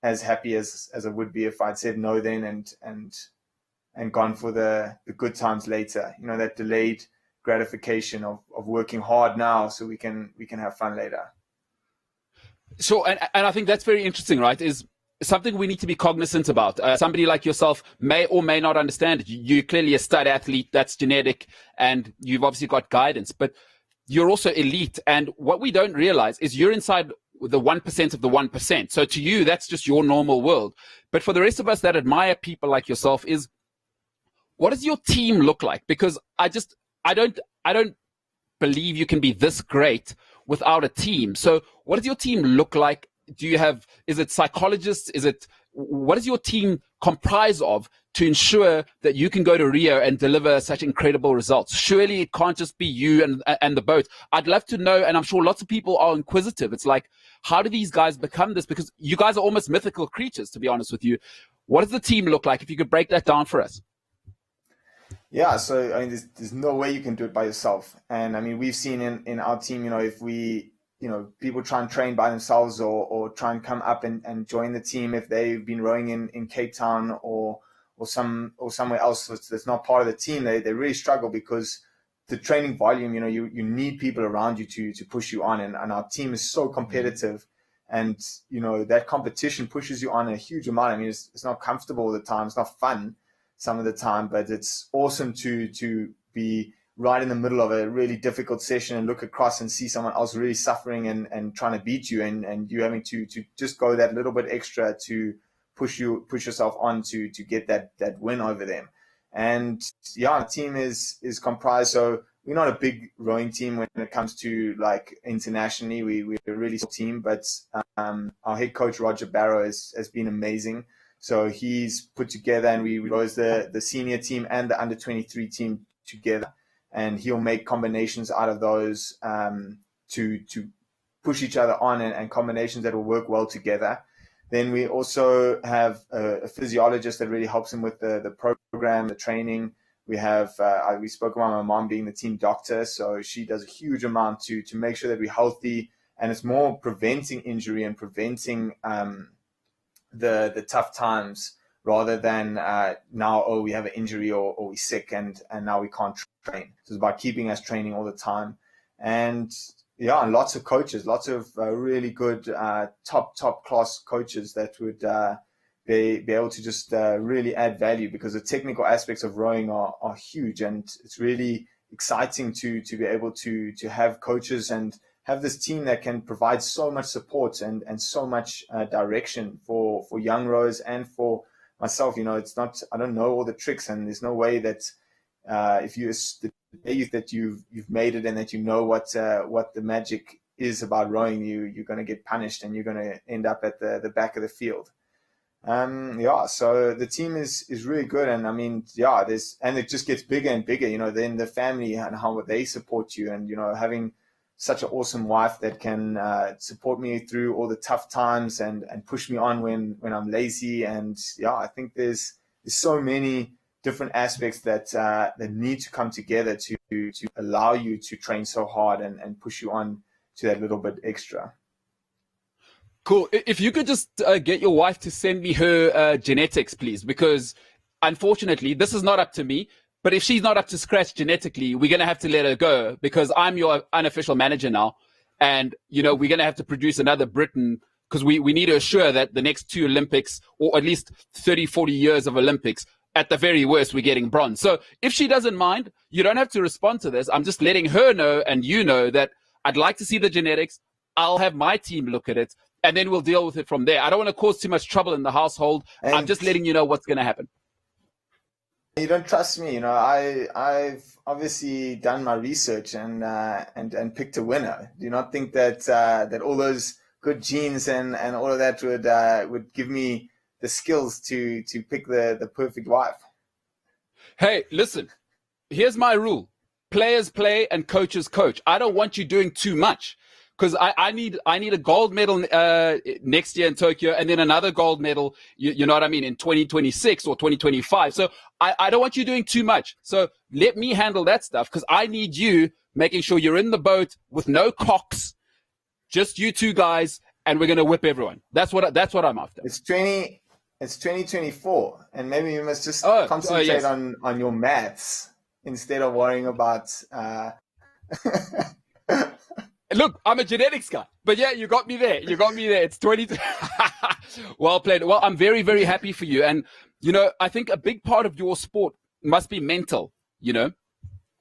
as happy as I would be if I'd said no then and gone for the good times later. That delayed gratification of working hard now so we can have fun later. Sure, and I think that's very interesting, right? Is something we need to be cognizant about. Somebody like yourself may or may not understand it. You're clearly a stud athlete, that's genetic, and you've obviously got guidance, but you're also elite. And what we don't realize is you're inside the 1% of the 1%. So to you, that's just your normal world. But for the rest of us that admire people like yourself, is what does your team look like? Because I don't believe you can be this great without a team. So what does your team look like? Is it psychologists? What does your team comprise of to ensure that you can go to Rio and deliver such incredible results? Surely it can't just be you and the boat. I'd love to know, and I'm sure lots of people are inquisitive. It's like, how do these guys become this? Because you guys are almost mythical creatures, to be honest with you. What does the team look like? If you could break that down for us. Yeah, so I mean, there's no way you can do it by yourself. And I mean, we've seen in our team, if we, people try and train by themselves or try and come up and join the team if they've been rowing in Cape Town or somewhere else that's not part of the team, they really struggle because the training volume, you need people around you to push you on. And our team is so competitive, and, that competition pushes you on a huge amount. I mean, it's not comfortable all the time. It's not fun some of the time, but it's awesome to be right in the middle of a really difficult session and look across and see someone else really suffering and trying to beat you, and you having to just go that little bit extra to push yourself on to get that win over them. And yeah, our team is comprised. So we're not a big rowing team when it comes to like internationally. We're a really small team, but our head coach Roger Barrow has been amazing. So he's put together, and we rose the senior team and the under 23 team together, and he'll make combinations out of those to push each other on, and combinations that will work well together. Then we also have a physiologist that really helps him with the program, the training. We have we spoke about my mom being the team doctor, so she does a huge amount to make sure that we're healthy, and it's more preventing injury and preventing the tough times rather than now, we have an injury or we're sick and now we can't train. So it's about keeping us training all the time. And yeah, and lots of coaches, lots of really good top class coaches that would be able to just really add value, because the technical aspects of rowing are huge, and it's really exciting to be able to have coaches and have this team that can provide so much support and so much direction for young rowers and for myself. It's not, I don't know all the tricks, and there's no way that if that you've made it and that what the magic is about rowing, you're going to get punished and you're going to end up at the back of the field. So the team is really good, and I mean, and it just gets bigger and bigger. Then the family and how they support you, and having such an awesome wife that can support me through all the tough times and push me on when I'm lazy. And I think there's so many different aspects that need to come together to allow you to train so hard and push you on to that little bit extra. Cool. If you could just get your wife to send me her genetics, please, because unfortunately, this is not up to me. But if she's not up to scratch genetically, we're going to have to let her go, because I'm your unofficial manager now. And, we're going to have to produce another Brittain, because we need to assure that the next 2 Olympics, or at least 30, 40 years of Olympics, at the very worst, we're getting bronze. So if she doesn't mind, you don't have to respond to this. I'm just letting her know, and that I'd like to see the genetics. I'll have my team look at it, and then we'll deal with it from there. I don't want to cause too much trouble in the household. And I'm just letting you know what's going to happen. You don't trust me, I've obviously done my research and picked a winner. Do you not think that all those good genes and all of that would give me the skills to pick the perfect wife. Hey, listen, here's my rule. Players play and coaches coach. I don't want you doing too much, because I need a gold medal next year in Tokyo, and then another gold medal, you know what I mean, in 2026 or 2025. So I don't want you doing too much. So let me handle that stuff, because I need you making sure you're in the boat with no cocks, just you two guys, and we're going to whip everyone. That's what I'm after. It's 2024, and maybe you must just concentrate yes. on your maths instead of worrying about. Look, I'm a genetics guy, but yeah, you got me there. It's 20. Well played. Well, I'm very, very happy for you. And, I think a big part of your sport must be mental,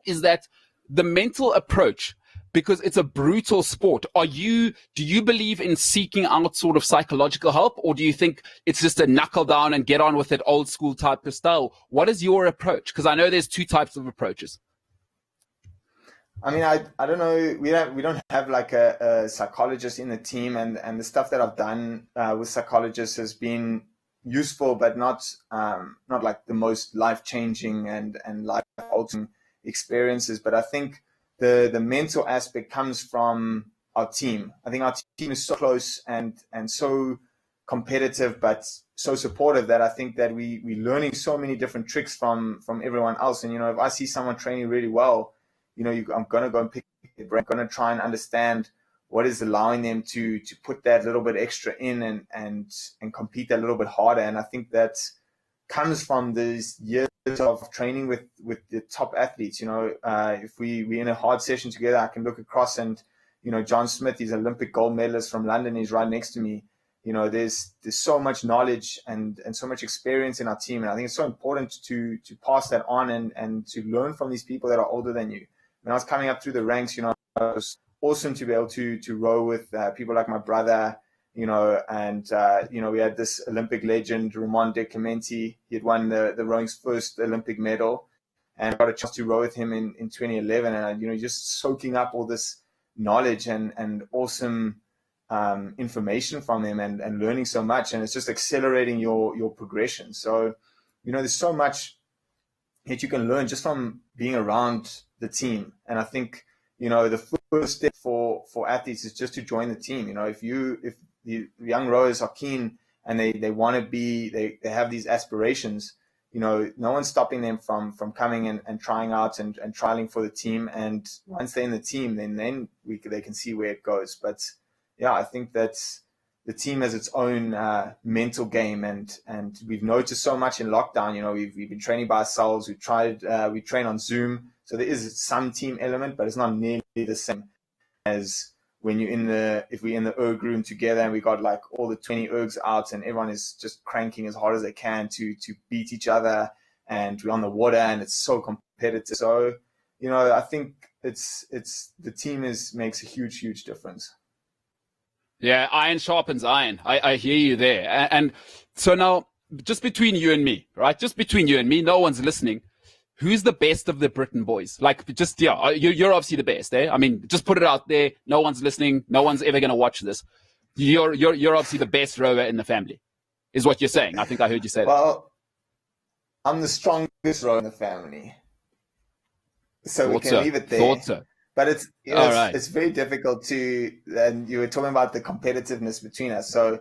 is that the mental approach, because it's a brutal sport. Do you believe in seeking out sort of psychological help, or do you think it's just a knuckle down and get on with it, old school type of style? What is your approach? Because I know there's two types of approaches. I mean, I don't know. We don't have like a psychologist in the team, and the stuff that I've done with psychologists has been useful, but not like the most life-changing and life-altering experiences. But I think the mental aspect comes from our team. I think our team is so close and so competitive, but so supportive, that I think that we're learning so many different tricks from everyone else. And if I see someone training really well, I'm going to go and pick their brain. I'm going to try and understand what is allowing them to put that little bit extra in and compete that little bit harder. And I think that comes from these years of training with the top athletes. If we're in a hard session together, I can look across and, John Smith, he's an Olympic gold medalist from London. He's right next to me. There's so much knowledge and so much experience in our team. And I think it's so important to pass that on and to learn from these people that are older than you. When I was coming up through the ranks, it was awesome to be able to row with people like my brother, and we had this Olympic legend, Ramon De Clemente. He had won the rowing's first Olympic medal, and I got a chance to row with him in 2011. And, just soaking up all this knowledge and awesome information from him and learning so much. And it's just accelerating your progression. So, there's so much that you can learn just from being around the team. And I think, the first step for athletes is just to join the team. If the young rowers are keen and they want to they have these aspirations, no one's stopping them from coming and trying out and trialing for the team. And once they're in the team, then they can see where it goes. But yeah, I think that the team has its own mental game, and we've noticed so much in lockdown. We've been training by ourselves. We train on Zoom, so there is some team element, but it's not nearly the same as when if we're in the erg room together and we got like all the 20 ergs out and everyone is just cranking as hard as they can to beat each other, and we're on the water and it's so competitive. So I think it's the team makes a huge difference. Yeah, iron sharpens iron. I hear you there. And so now, just between you and me, right? Just between you and me, no one's listening. Who's the best of the Brittain boys? Like, you're obviously the best, eh? I mean, just put it out there. No one's listening. No one's ever going to watch this. You're obviously the best rower in the family, is what you're saying. I think I heard you say that. Well, I'm the strongest rower in the family. So we can leave it there. Thought so. But it's very difficult and you were talking about the competitiveness between us. So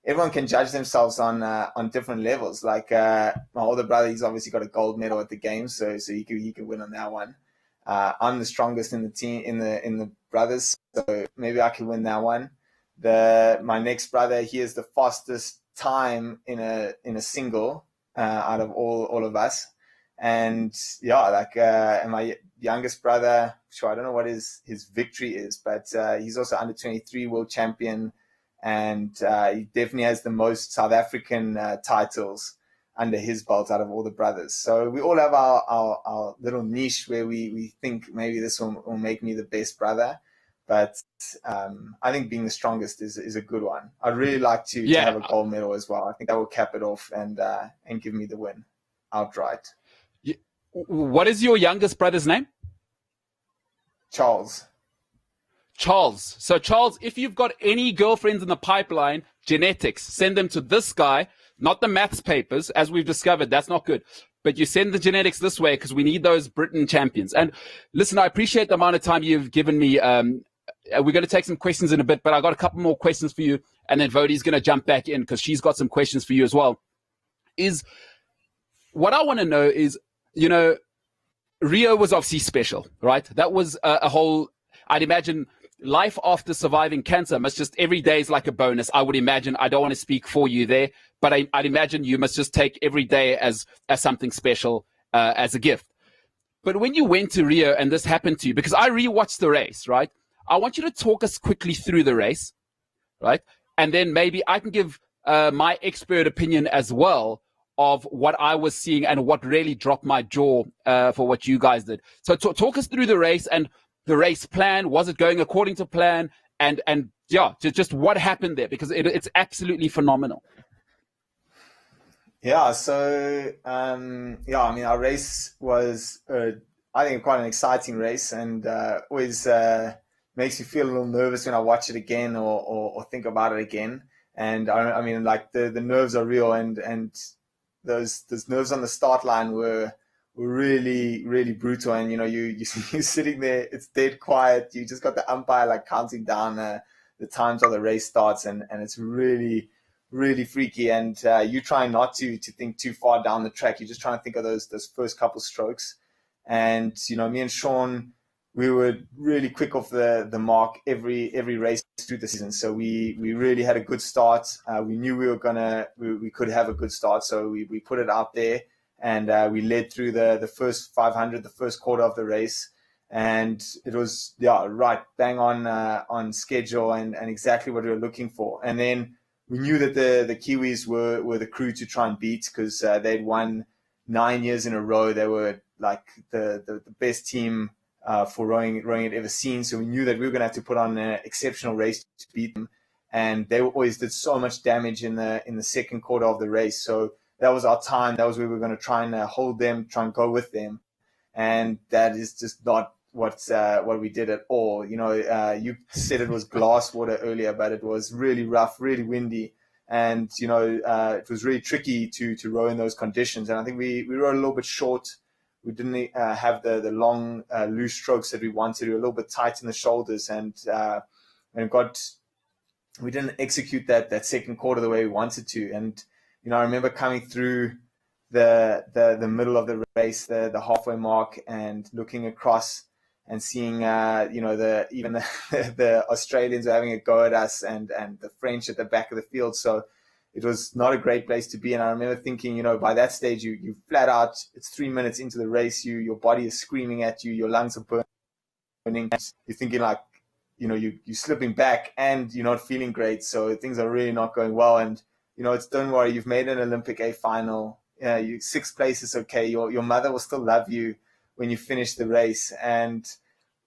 everyone can judge themselves on different levels. Like my older brother, he's obviously got a gold medal at the games, so he could win on that one. I'm the strongest in the team in the brothers, so maybe I can win that one. My next brother, he has the fastest time in a single out of all of us. And yeah, and my youngest brother, I don't know what his victory is, but he's also under 23 world champion, and he definitely has the most South African titles under his belt out of all the brothers. So we all have our little niche where we think maybe this will make me the best brother. But I think being the strongest is a good one. I'd really like to have a gold medal as well. I think that will cap it off and give me the win outright. What is your youngest brother's name? Charles. Charles. So Charles, if you've got any girlfriends in the pipeline, genetics, send them to this guy, not the maths papers, as we've discovered. That's not good. But you send the genetics this way because we need those Brittain champions. And listen, I appreciate the amount of time you've given me. We're going to take some questions in a bit, but I got a couple more questions for you. And then Vodie's going to jump back in because she's got some questions for you as well. What I want to know is, Rio was obviously special, right? That was a whole, I'd imagine, life after surviving cancer must just, every day is like a bonus. I would imagine, I don't want to speak for you there, but I'd imagine you must just take every day as something special, as a gift. But when you went to Rio and this happened to you, because I rewatched the race, right? I want you to talk us quickly through the race, right? And then maybe I can give my expert opinion as well of what I was seeing and what really dropped my jaw for what you guys did. So talk us through the race and the race plan. Was it going according to plan? And yeah, just what happened there, because it's absolutely phenomenal. Yeah, so our race was I think quite an exciting race, and always makes me feel a little nervous when I watch it again or think about it again. And I mean, like the nerves are real, and those nerves on the start line were really, really brutal. And you're sitting there, it's dead quiet. You just got the umpire like counting down the times of the race starts, and it's really, really freaky. And you try not to think too far down the track. You're just trying to think of those first couple strokes. And me and Sean, we were really quick off the mark every race through the season. So we really had a good start. We knew we could have a good start, so we put it out there, and we led through the first 500, the first quarter of the race, and it was right bang on schedule and exactly what we were looking for. And then we knew that the Kiwis were the crew to try and beat, because they'd won 9 years in a row. They were like the best team for rowing it ever seen. So we knew that we were going to have to put on an exceptional race to beat them. And they always did so much damage in the second quarter of the race. So that was our time. That was where we were going to try and hold them, try and go with them. And that is just not what we did at all. You said it was glass water earlier, but it was really rough, really windy. And, it was really tricky to row in those conditions. And I think we rowed a little bit short. We didn't have the long, loose strokes that we wanted. We were a little bit tight in the shoulders, and we didn't execute that second quarter the way we wanted to. And, I remember coming through the middle of the race, the halfway mark, and looking across and seeing, the Australians were having a go at us, and the French at the back of the field. So it was not a great place to be. And I remember thinking, by that stage, you flat out, it's 3 minutes into the race, your body is screaming at you, your lungs are burning. You're thinking like, you're slipping back and you're not feeling great. So things are really not going well. And, don't worry, you've made an Olympic A final. You 6th place is okay. Your mother will still love you when you finish the race. And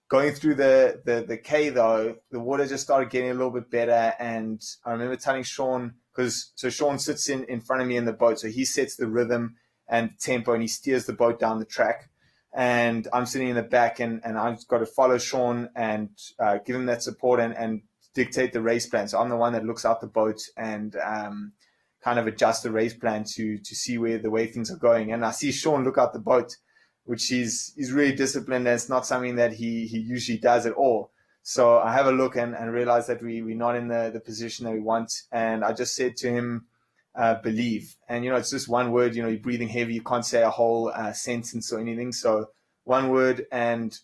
going through the K, though, the water just started getting a little bit better. And I remember telling Sean, so Sean sits in front of me in the boat. So he sets the rhythm and tempo, and he steers the boat down the track. And I'm sitting in the back, and I've got to follow Sean and give him that support and dictate the race plan. So I'm the one that looks out the boat and kind of adjust the race plan to see the way things are going. And I see Sean look out the boat, which he's really disciplined, and it's not something that he usually does at all. So I have a look and realize that we're not in the position that we want. And I just said to him, believe. And, it's just one word. You're breathing heavy. You can't say a whole sentence or anything. So one word. And,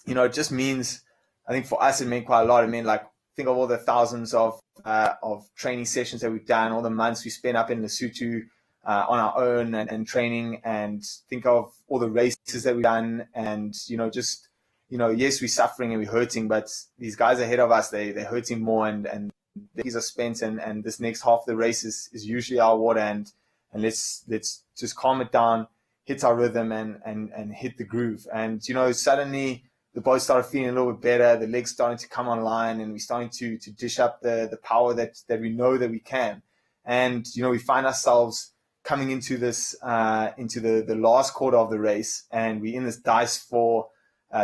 it just means, I think for us, it meant quite a lot. It meant, like, think of all the thousands of training sessions that we've done, all the months we spent up in Lesotho on our own and training, and think of all the races that we've done. And, just, yes, we're suffering and we're hurting, but these guys ahead of us, they're hurting more, and these are spent, and this next half of the race is usually our water, and let's just calm it down, hit our rhythm, and hit the groove. And suddenly the boat started feeling a little bit better, the legs starting to come online, and we're starting to dish up the power that we know that we can. And we find ourselves coming into this into the last quarter of the race, and we're in this dice for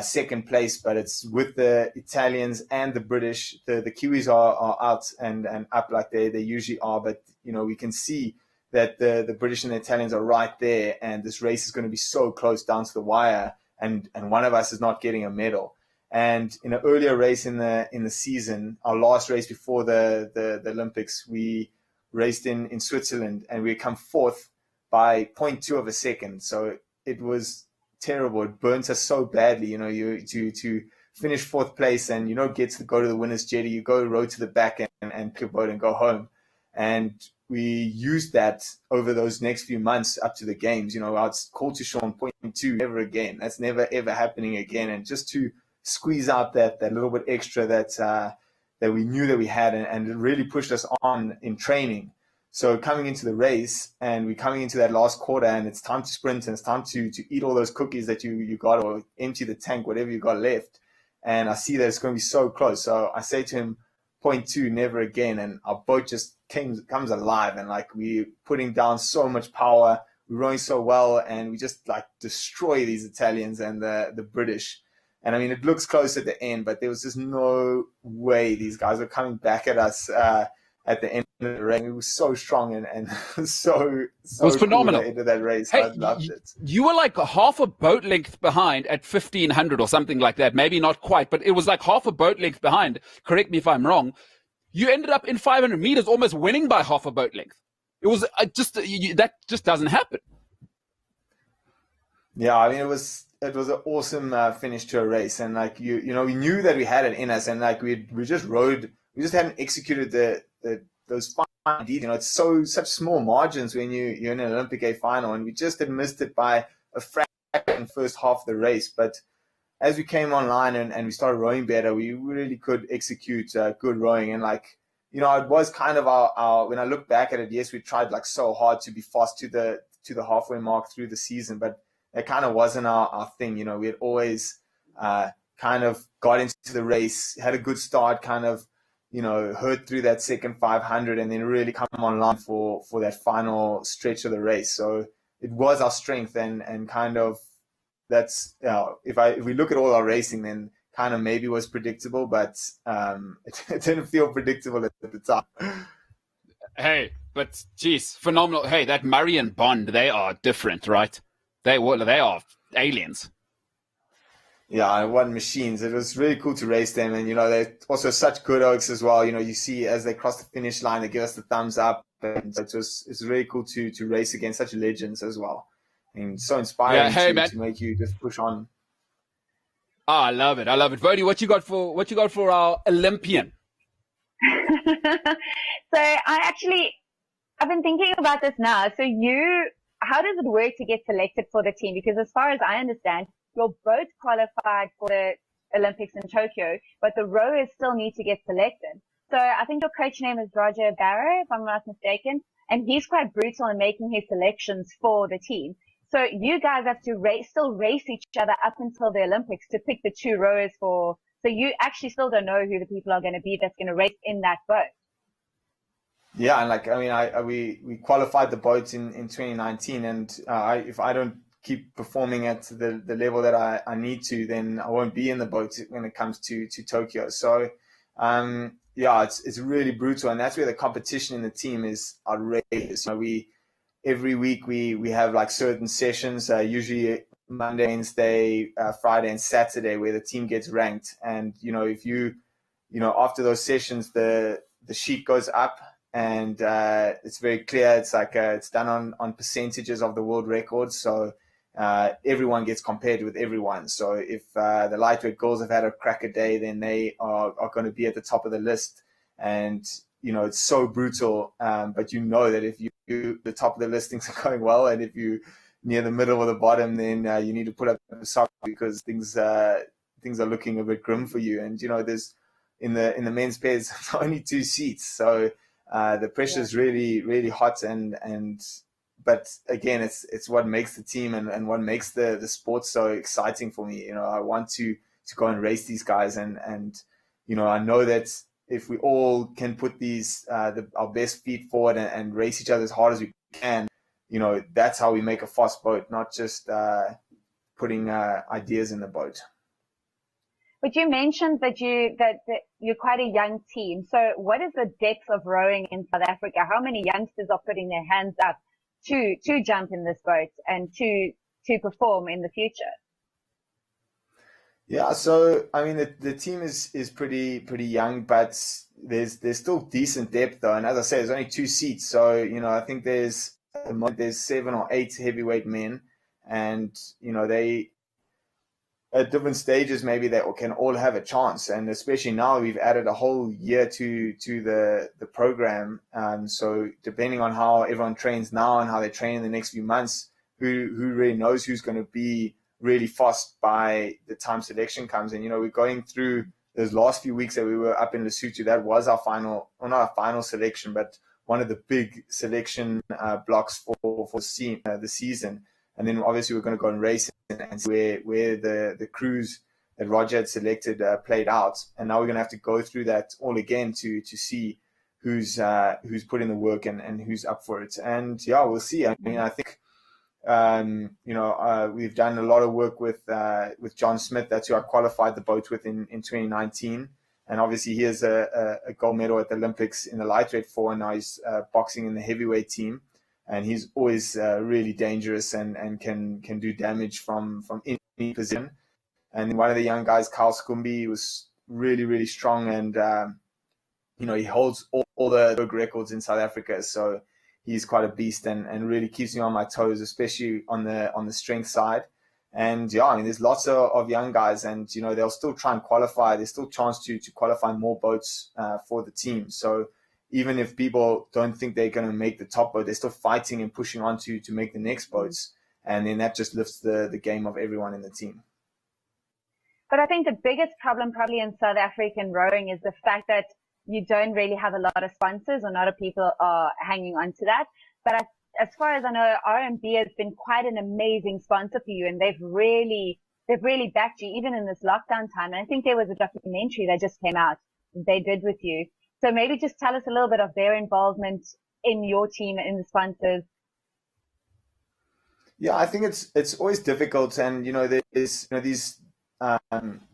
second place, but it's with the Italians and the British. The Kiwis are out and up like they usually are, but we can see that the British and the Italians are right there, and this race is going to be so close down to the wire, and one of us is not getting a medal. And in an earlier race in the season, our last race before the Olympics, we raced in Switzerland, and we come fourth by 0.2 of a second. So it was terrible. It burnt us so badly, to finish fourth place and get to go to the winner's jetty. You go row to the back and pick a boat and go home. And we used that over those next few months up to the games. I'd call to Sean 0.2 never again. That's never ever happening again. And just to squeeze out that little bit extra that we knew that we had, and it really pushed us on in training. So coming into the race, and we're coming into that last quarter, and it's time to sprint, and it's time to eat all those cookies that you got, or empty the tank, whatever you got left. And I see that it's going to be so close. So I say to him, 0.2, never again. And our boat just comes alive, and we're putting down so much power. We're rowing so well, and we just destroy these Italians and the British. And I mean, it looks close at the end, but there was just no way these guys were coming back at us at the end of the race. It was so strong and so it was phenomenal. Cool at the end of that race. Hey, I loved it. You were like half a boat length behind at 1,500 or something like that. Maybe not quite, but it was like half a boat length behind. Correct me if I'm wrong. You ended up in 500 meters almost winning by half a boat length. It was that just doesn't happen. Yeah, I mean, it was an awesome finish to a race, and we knew that we had it in us, and we just rode. We just hadn't executed those fine details. It's such small margins when you're in an Olympic A final, and we just had missed it by a fraction in the first half of the race. But as we came online and we started rowing better, we really could execute good rowing. And it was kind of our when I look back at it, yes, we tried so hard to be fast to the halfway mark through the season, but that kind of wasn't our thing. We had always kind of got into the race, had a good start, kind of hurt through that second 500, and then really come online for that final stretch of the race. So it was our strength, and kind of that's if we look at all our racing, then kind of maybe was predictable, but it didn't feel predictable at the time. Hey, but geez, phenomenal. Hey, that Murray and Bond, they are different, right? They are aliens. Yeah, one machines. It was really cool to race them, and they're also such good oaks as well. You see as they cross the finish line, they give us the thumbs up, and it's really cool to race against such legends as well. And so inspiring to make you just push on. Oh, I love it. Woude, what you got for our Olympian? So I've been thinking about this now. So how does it work to get selected for the team? Because as far as I understand, you're both qualified for the Olympics in Tokyo, but the rowers still need to get selected. So I think your coach name is Roger Barrow, if I'm not mistaken, and he's quite brutal in making his selections for the team. So you guys have to still race each other up until the Olympics to pick the two rowers so you actually still don't know who the people are going to be that's going to race in that boat. Yeah, and we qualified the boat in 2019, and if I don't keep performing at the level that I need to, then I won't be in the boat when it comes to Tokyo. So it's really brutal, and that's where the competition in the team is outrageous. Every week we have certain sessions, usually Monday, Wednesday, Friday, and Saturday, where the team gets ranked. And if you after those sessions, the sheet goes up, and it's very clear. It's it's done on percentages of the world records. So everyone gets compared with everyone. So if the lightweight girls have had a cracker day, then they are going to be at the top of the list. And it's so brutal. But that if the top of the listings are going well, and if you near the middle or the bottom, then you need to put up a sock, because things are looking a bit grim for you. And there's in the men's pairs only 2 seats, so the pressure is really, really hot. But again, it's what makes the team and what makes the sport so exciting for me. I want to go and race these guys, and I know that if we all can put our best feet forward and race each other as hard as we can, that's how we make a fast boat, not just putting ideas in the boat. But you mentioned that you're quite a young team. So what is the depth of rowing in South Africa? How many youngsters are putting their hands up to jump in this boat and to perform in the future? Yeah, so I mean the team is pretty young, but there's still decent depth though. And as I say, there's only 2 seats, so I think at the moment there's 7 or 8 heavyweight men, and they at different stages maybe they can all have a chance. And especially now we've added a whole year to the program. So depending on how everyone trains now and how they train in the next few months, who really knows who's going to be really fast by the time selection comes. And we're going through those last few weeks that we were up in Lesotho. That was our final, well, not our final selection, but one of the big selection blocks for the season. And then obviously we're going to go and race and see where the crews that Roger had selected played out. And now we're going to have to go through that all again to see who's put in the work and who's up for it. And yeah, we'll see. I mean, I think we've done a lot of work with John Smith. That's who I qualified the boat with in 2019. And obviously he has a gold medal at the Olympics in the lightweight and now he's boxing in the heavyweight team. And he's always really dangerous and can do damage from any position. And one of the young guys, Carl Skumbi, was really, really strong. And, he holds all the records in South Africa. So he's quite a beast and really keeps me on my toes, especially on the strength side. And yeah, I mean, there's lots of young guys, and they'll still try and qualify. There's still a chance to qualify more boats for the team. So even if people don't think they're going to make the top boat, they're still fighting and pushing on to make the next boats. And then that just lifts the game of everyone in the team. But I think the biggest problem probably in South African rowing is the fact that you don't really have a lot of sponsors, or not a lot of people are hanging on to that. But as far as I know, RMB has been quite an amazing sponsor for you, and they've really backed you even in this lockdown time. And I think there was a documentary that just came out they did with you. So maybe just tell us a little bit of their involvement in your team and in the sponsors. Yeah, I think it's always difficult, and there's these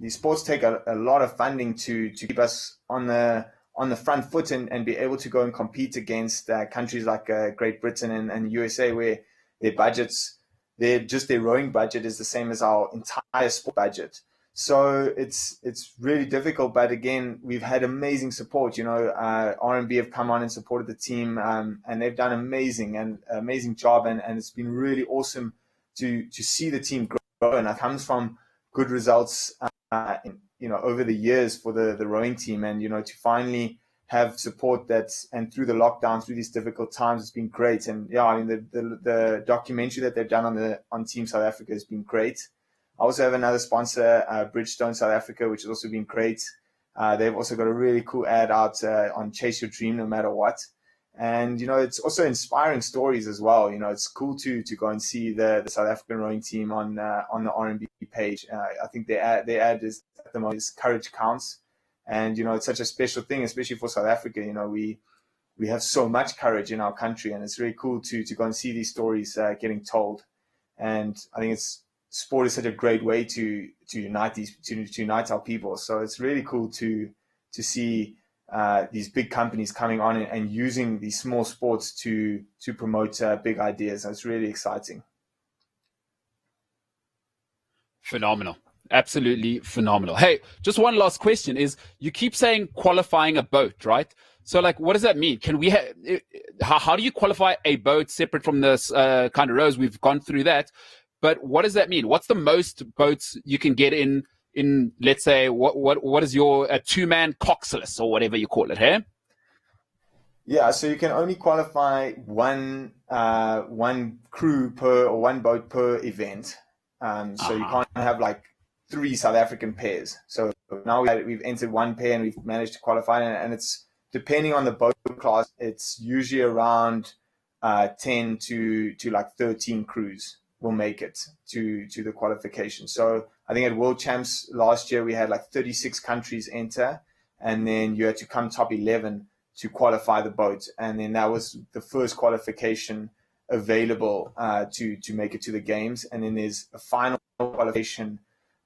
sports take a lot of funding to keep us on the front foot and be able to go and compete against countries like Great Britain and USA, where their budgets, their rowing budget is the same as our entire sport budget. So it's really difficult, but again, we've had amazing support. RMB have come on and supported the team, and they've done amazing job, and it's been really awesome to see the team grow. And it comes from good results, over the years for the rowing team, and to finally have support and through the lockdown, through these difficult times, it's been great. And yeah, I mean the documentary that they've done on Team South Africa has been great. I also have another sponsor, Brittain South Africa, which has also been great. They've also got a really cool ad out on Chase Your Dream No Matter What. And, it's also inspiring stories as well. It's cool to go and see the South African rowing team on the RMB page. I think their ad is at the moment is Courage Counts. And, it's such a special thing, especially for South Africa. We have so much courage in our country, and it's really cool to go and see these stories getting told. And I think sport is such a great way to unite our people. So it's really cool to see these big companies coming on and using these small sports to promote big ideas. And it's really exciting. Phenomenal. Absolutely phenomenal. Hey, just one last question is, you keep saying qualifying a boat, right? So what does that mean? Can we how do you qualify a boat separate from this kind of rows? We've gone through that. But what does that mean? What's the most boats you can get in, let's say, what is your a 2-man coxless or whatever you call it, hey? Yeah, so you can only qualify one crew or one boat per event. So you can't have 3 South African pairs. So now we've entered one pair and we've managed to qualify, and it's depending on the boat class, it's usually around 10 to 13 crews will make it to the qualification. So I think at World Champs last year, we had 36 countries enter, and then you had to come top 11 to qualify the boat. And then that was the first qualification available to make it to the games. And then there's a final qualification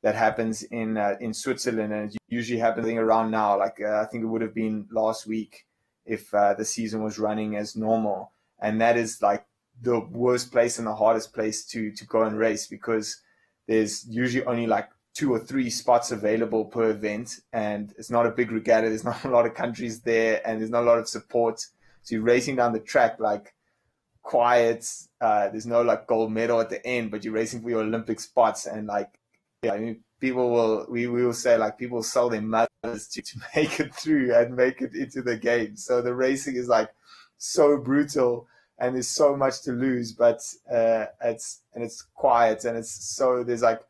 that happens in Switzerland, and it usually happening around now. Like I think it would have been last week if the season was running as normal, and that is like the worst place and the hardest place to go and race, because there's usually only like 2 or 3 spots available per event, and it's not a big regatta. There's not a lot of countries there, and there's not a lot of support. So you're racing down the track like quiet. There's no like gold medal at the end, but you're racing for your Olympic spots. And like, yeah, I mean, we will say like people sell their mothers to make it through and make it into the game. So the racing is like so brutal, and there's so much to lose, but it's quiet, and there's like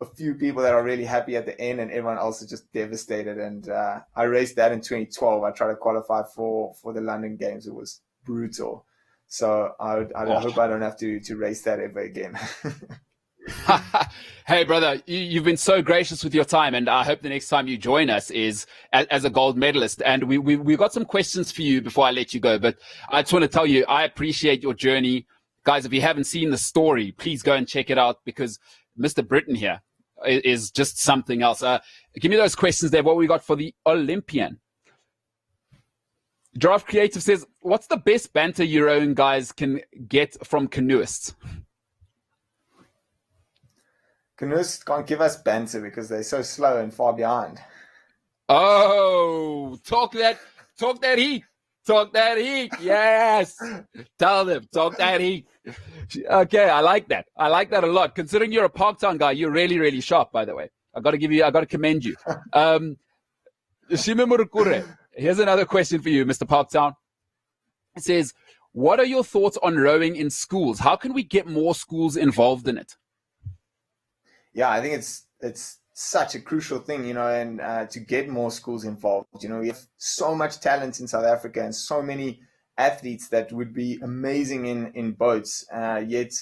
a few people that are really happy at the end, and everyone else is just devastated. And I raced that in 2012. I tried to qualify for the London Games. It was brutal. So I hope I don't have to race that ever again. Hey, brother, you've been so gracious with your time, and I hope the next time you join us is as a gold medalist. And we've got some questions for you before I let you go. But I just want to tell you, I appreciate your journey. Guys, if you haven't seen the story, please go and check it out, because Mr. Brittain here is just something else. Give me those questions there. What we got for the Olympian? Giraffe Creative says, what's the best banter your own guys can get from canoeists? Canoeists can't give us banter because they're so slow and far behind. Oh, talk that heat. Talk that heat. Yes. Tell them, talk that heat. Okay, I like that. I like that a lot. Considering you're a Parktown guy, you're really, really sharp, by the way. I got to commend you. Shime Murukure, here's another question for you, Mr. Parktown. It says, what are your thoughts on rowing in schools? How can we get more schools involved in it? Yeah, I think it's such a crucial thing, and to get more schools involved. We have so much talent in South Africa and so many athletes that would be amazing in boats, yet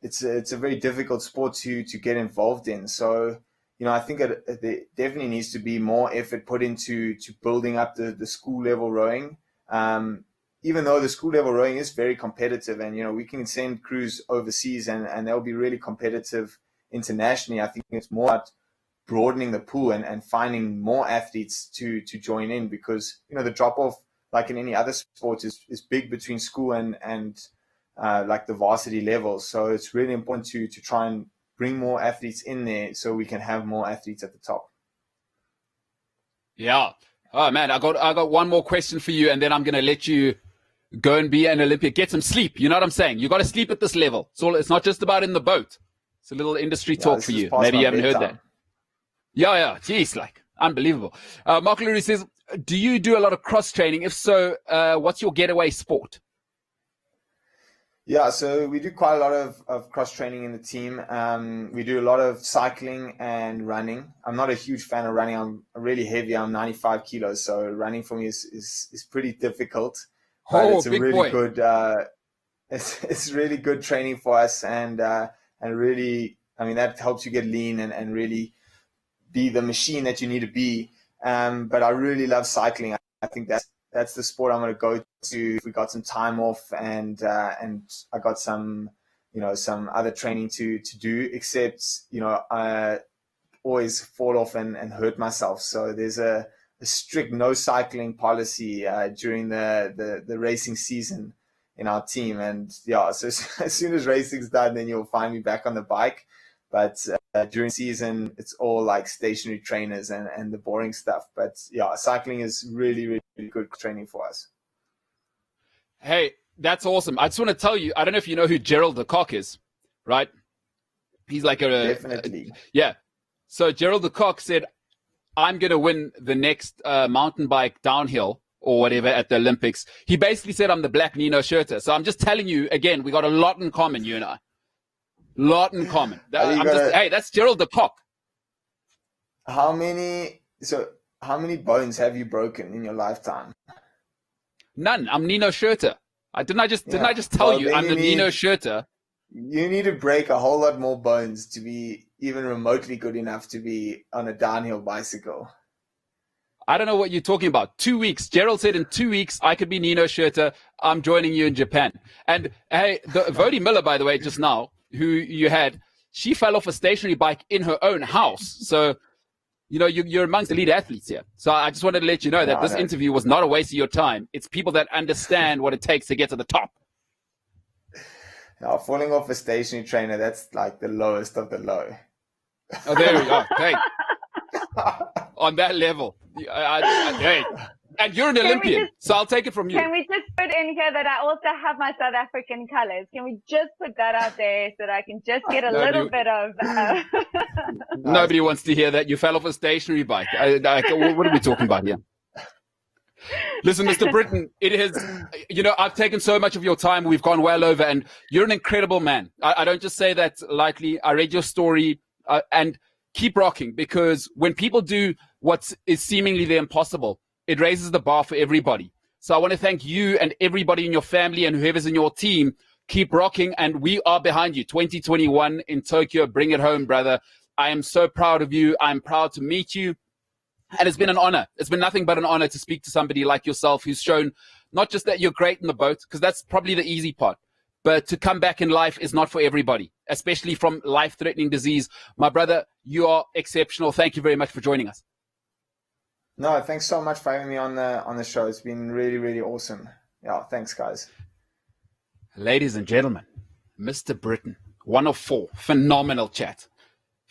it's a very difficult sport to get involved in. So, I think there definitely needs to be more effort put into building up the school level rowing. Even though the school level rowing is very competitive, and we can send crews overseas and they'll be really competitive internationally. I think it's more about broadening the pool and finding more athletes to join in, because the drop off, like in any other sport, is big between school and like the varsity levels. So it's really important to try and bring more athletes in there so we can have more athletes at the top. Yeah. Oh man, I got one more question for you, and then I'm gonna let you go and be an Olympian. Get some sleep. You know what I'm saying? You got to sleep at this level. It's not just about in the boat. It's a little industry talk for you. Maybe you haven't heard that. Yeah. Jeez, like unbelievable. Mark Lurie says, do you do a lot of cross training? If so, what's your getaway sport? Yeah, so we do quite a lot of cross training in the team. We do a lot of cycling and running. I'm not a huge fan of running. I'm really heavy. I'm 95 kilos, so running for me is pretty difficult. But it's a really good. It's really good training for us, and really, I mean, that helps you get lean and really be the machine that you need to be. But I really love cycling. I think that's the sport I'm going to go to if we got some time off, and I got some other training to do, except I always fall off and hurt myself. So there's a strict no cycling policy during the racing season in our team. And yeah, so as soon as racing's done, then you'll find me back on the bike. But during season, it's all like stationary trainers and the boring stuff. But yeah, cycling is really, really good training for us. Hey, that's awesome. I just want to tell you, I don't know if you know who Gerald de Kock is, right? He's like definitely. Yeah. So Gerald de Kock said, I'm going to win the next mountain bike downhill or whatever at the Olympics. He basically said, I'm the black Nino Schurter. So I'm just telling you, again, we got a lot in common, you and I. Lot in common. Hey, that's Gerald de Kock. How many bones have you broken in your lifetime? None. I'm Nino Schurter. Didn't I just tell you I'm the Nino Schurter? You need to break a whole lot more bones to be even remotely good enough to be on a downhill bicycle. I don't know what you're talking about. 2 weeks. Gerald said in 2 weeks, I could be Nino Schurter. I'm joining you in Japan. And hey, Woude Muller, by the way, just now, who you had, she fell off a stationary bike in her own house. So, you know, you're amongst elite athletes here. So I just wanted to let you know that this interview was not a waste of your time. It's people that understand what it takes to get to the top. Now, falling off a stationary trainer, that's like the lowest of the low. Oh, there we go. Hey. On that level. Hey. And you're an Olympian, so I'll take it from you. Can we just put in here that I also have my South African colors? Can we just put that out there so that I can just get a little bit of... Nobody wants to hear that. You fell off a stationary bike. What are we talking about here? Listen, Mr. Brittain, it has, you know, I've taken so much of your time. We've gone well over, and you're an incredible man. I don't just say that lightly. I read your story, and keep rocking, because when people do what is seemingly the impossible, it raises the bar for everybody. So I want to thank you and everybody in your family and whoever's in your team. Keep rocking, and we are behind you. 2021 in Tokyo. Bring it home, brother. I am so proud of you. I'm proud to meet you. And it's been an honor. It's been nothing but an honor to speak to somebody like yourself who's shown not just that you're great in the boat, because that's probably the easy part, but to come back in life is not for everybody, especially from life-threatening disease. My brother, you are exceptional. Thank you very much for joining us. No, thanks so much for having me on the show. It's been really, really awesome. Yeah, thanks, guys. Ladies and gentlemen, Mr. Brittain, 1 of 4. Phenomenal chat.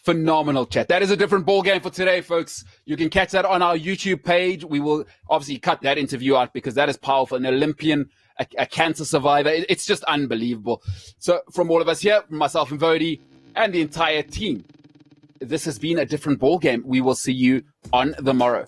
Phenomenal chat. That is a different ball game for today, folks. You can catch that on our YouTube page. We will obviously cut that interview out because that is powerful. An Olympian, a cancer survivor. It's just unbelievable. So from all of us here, myself and Woude and the entire team, this has been a different ball game. We will see you on the morrow.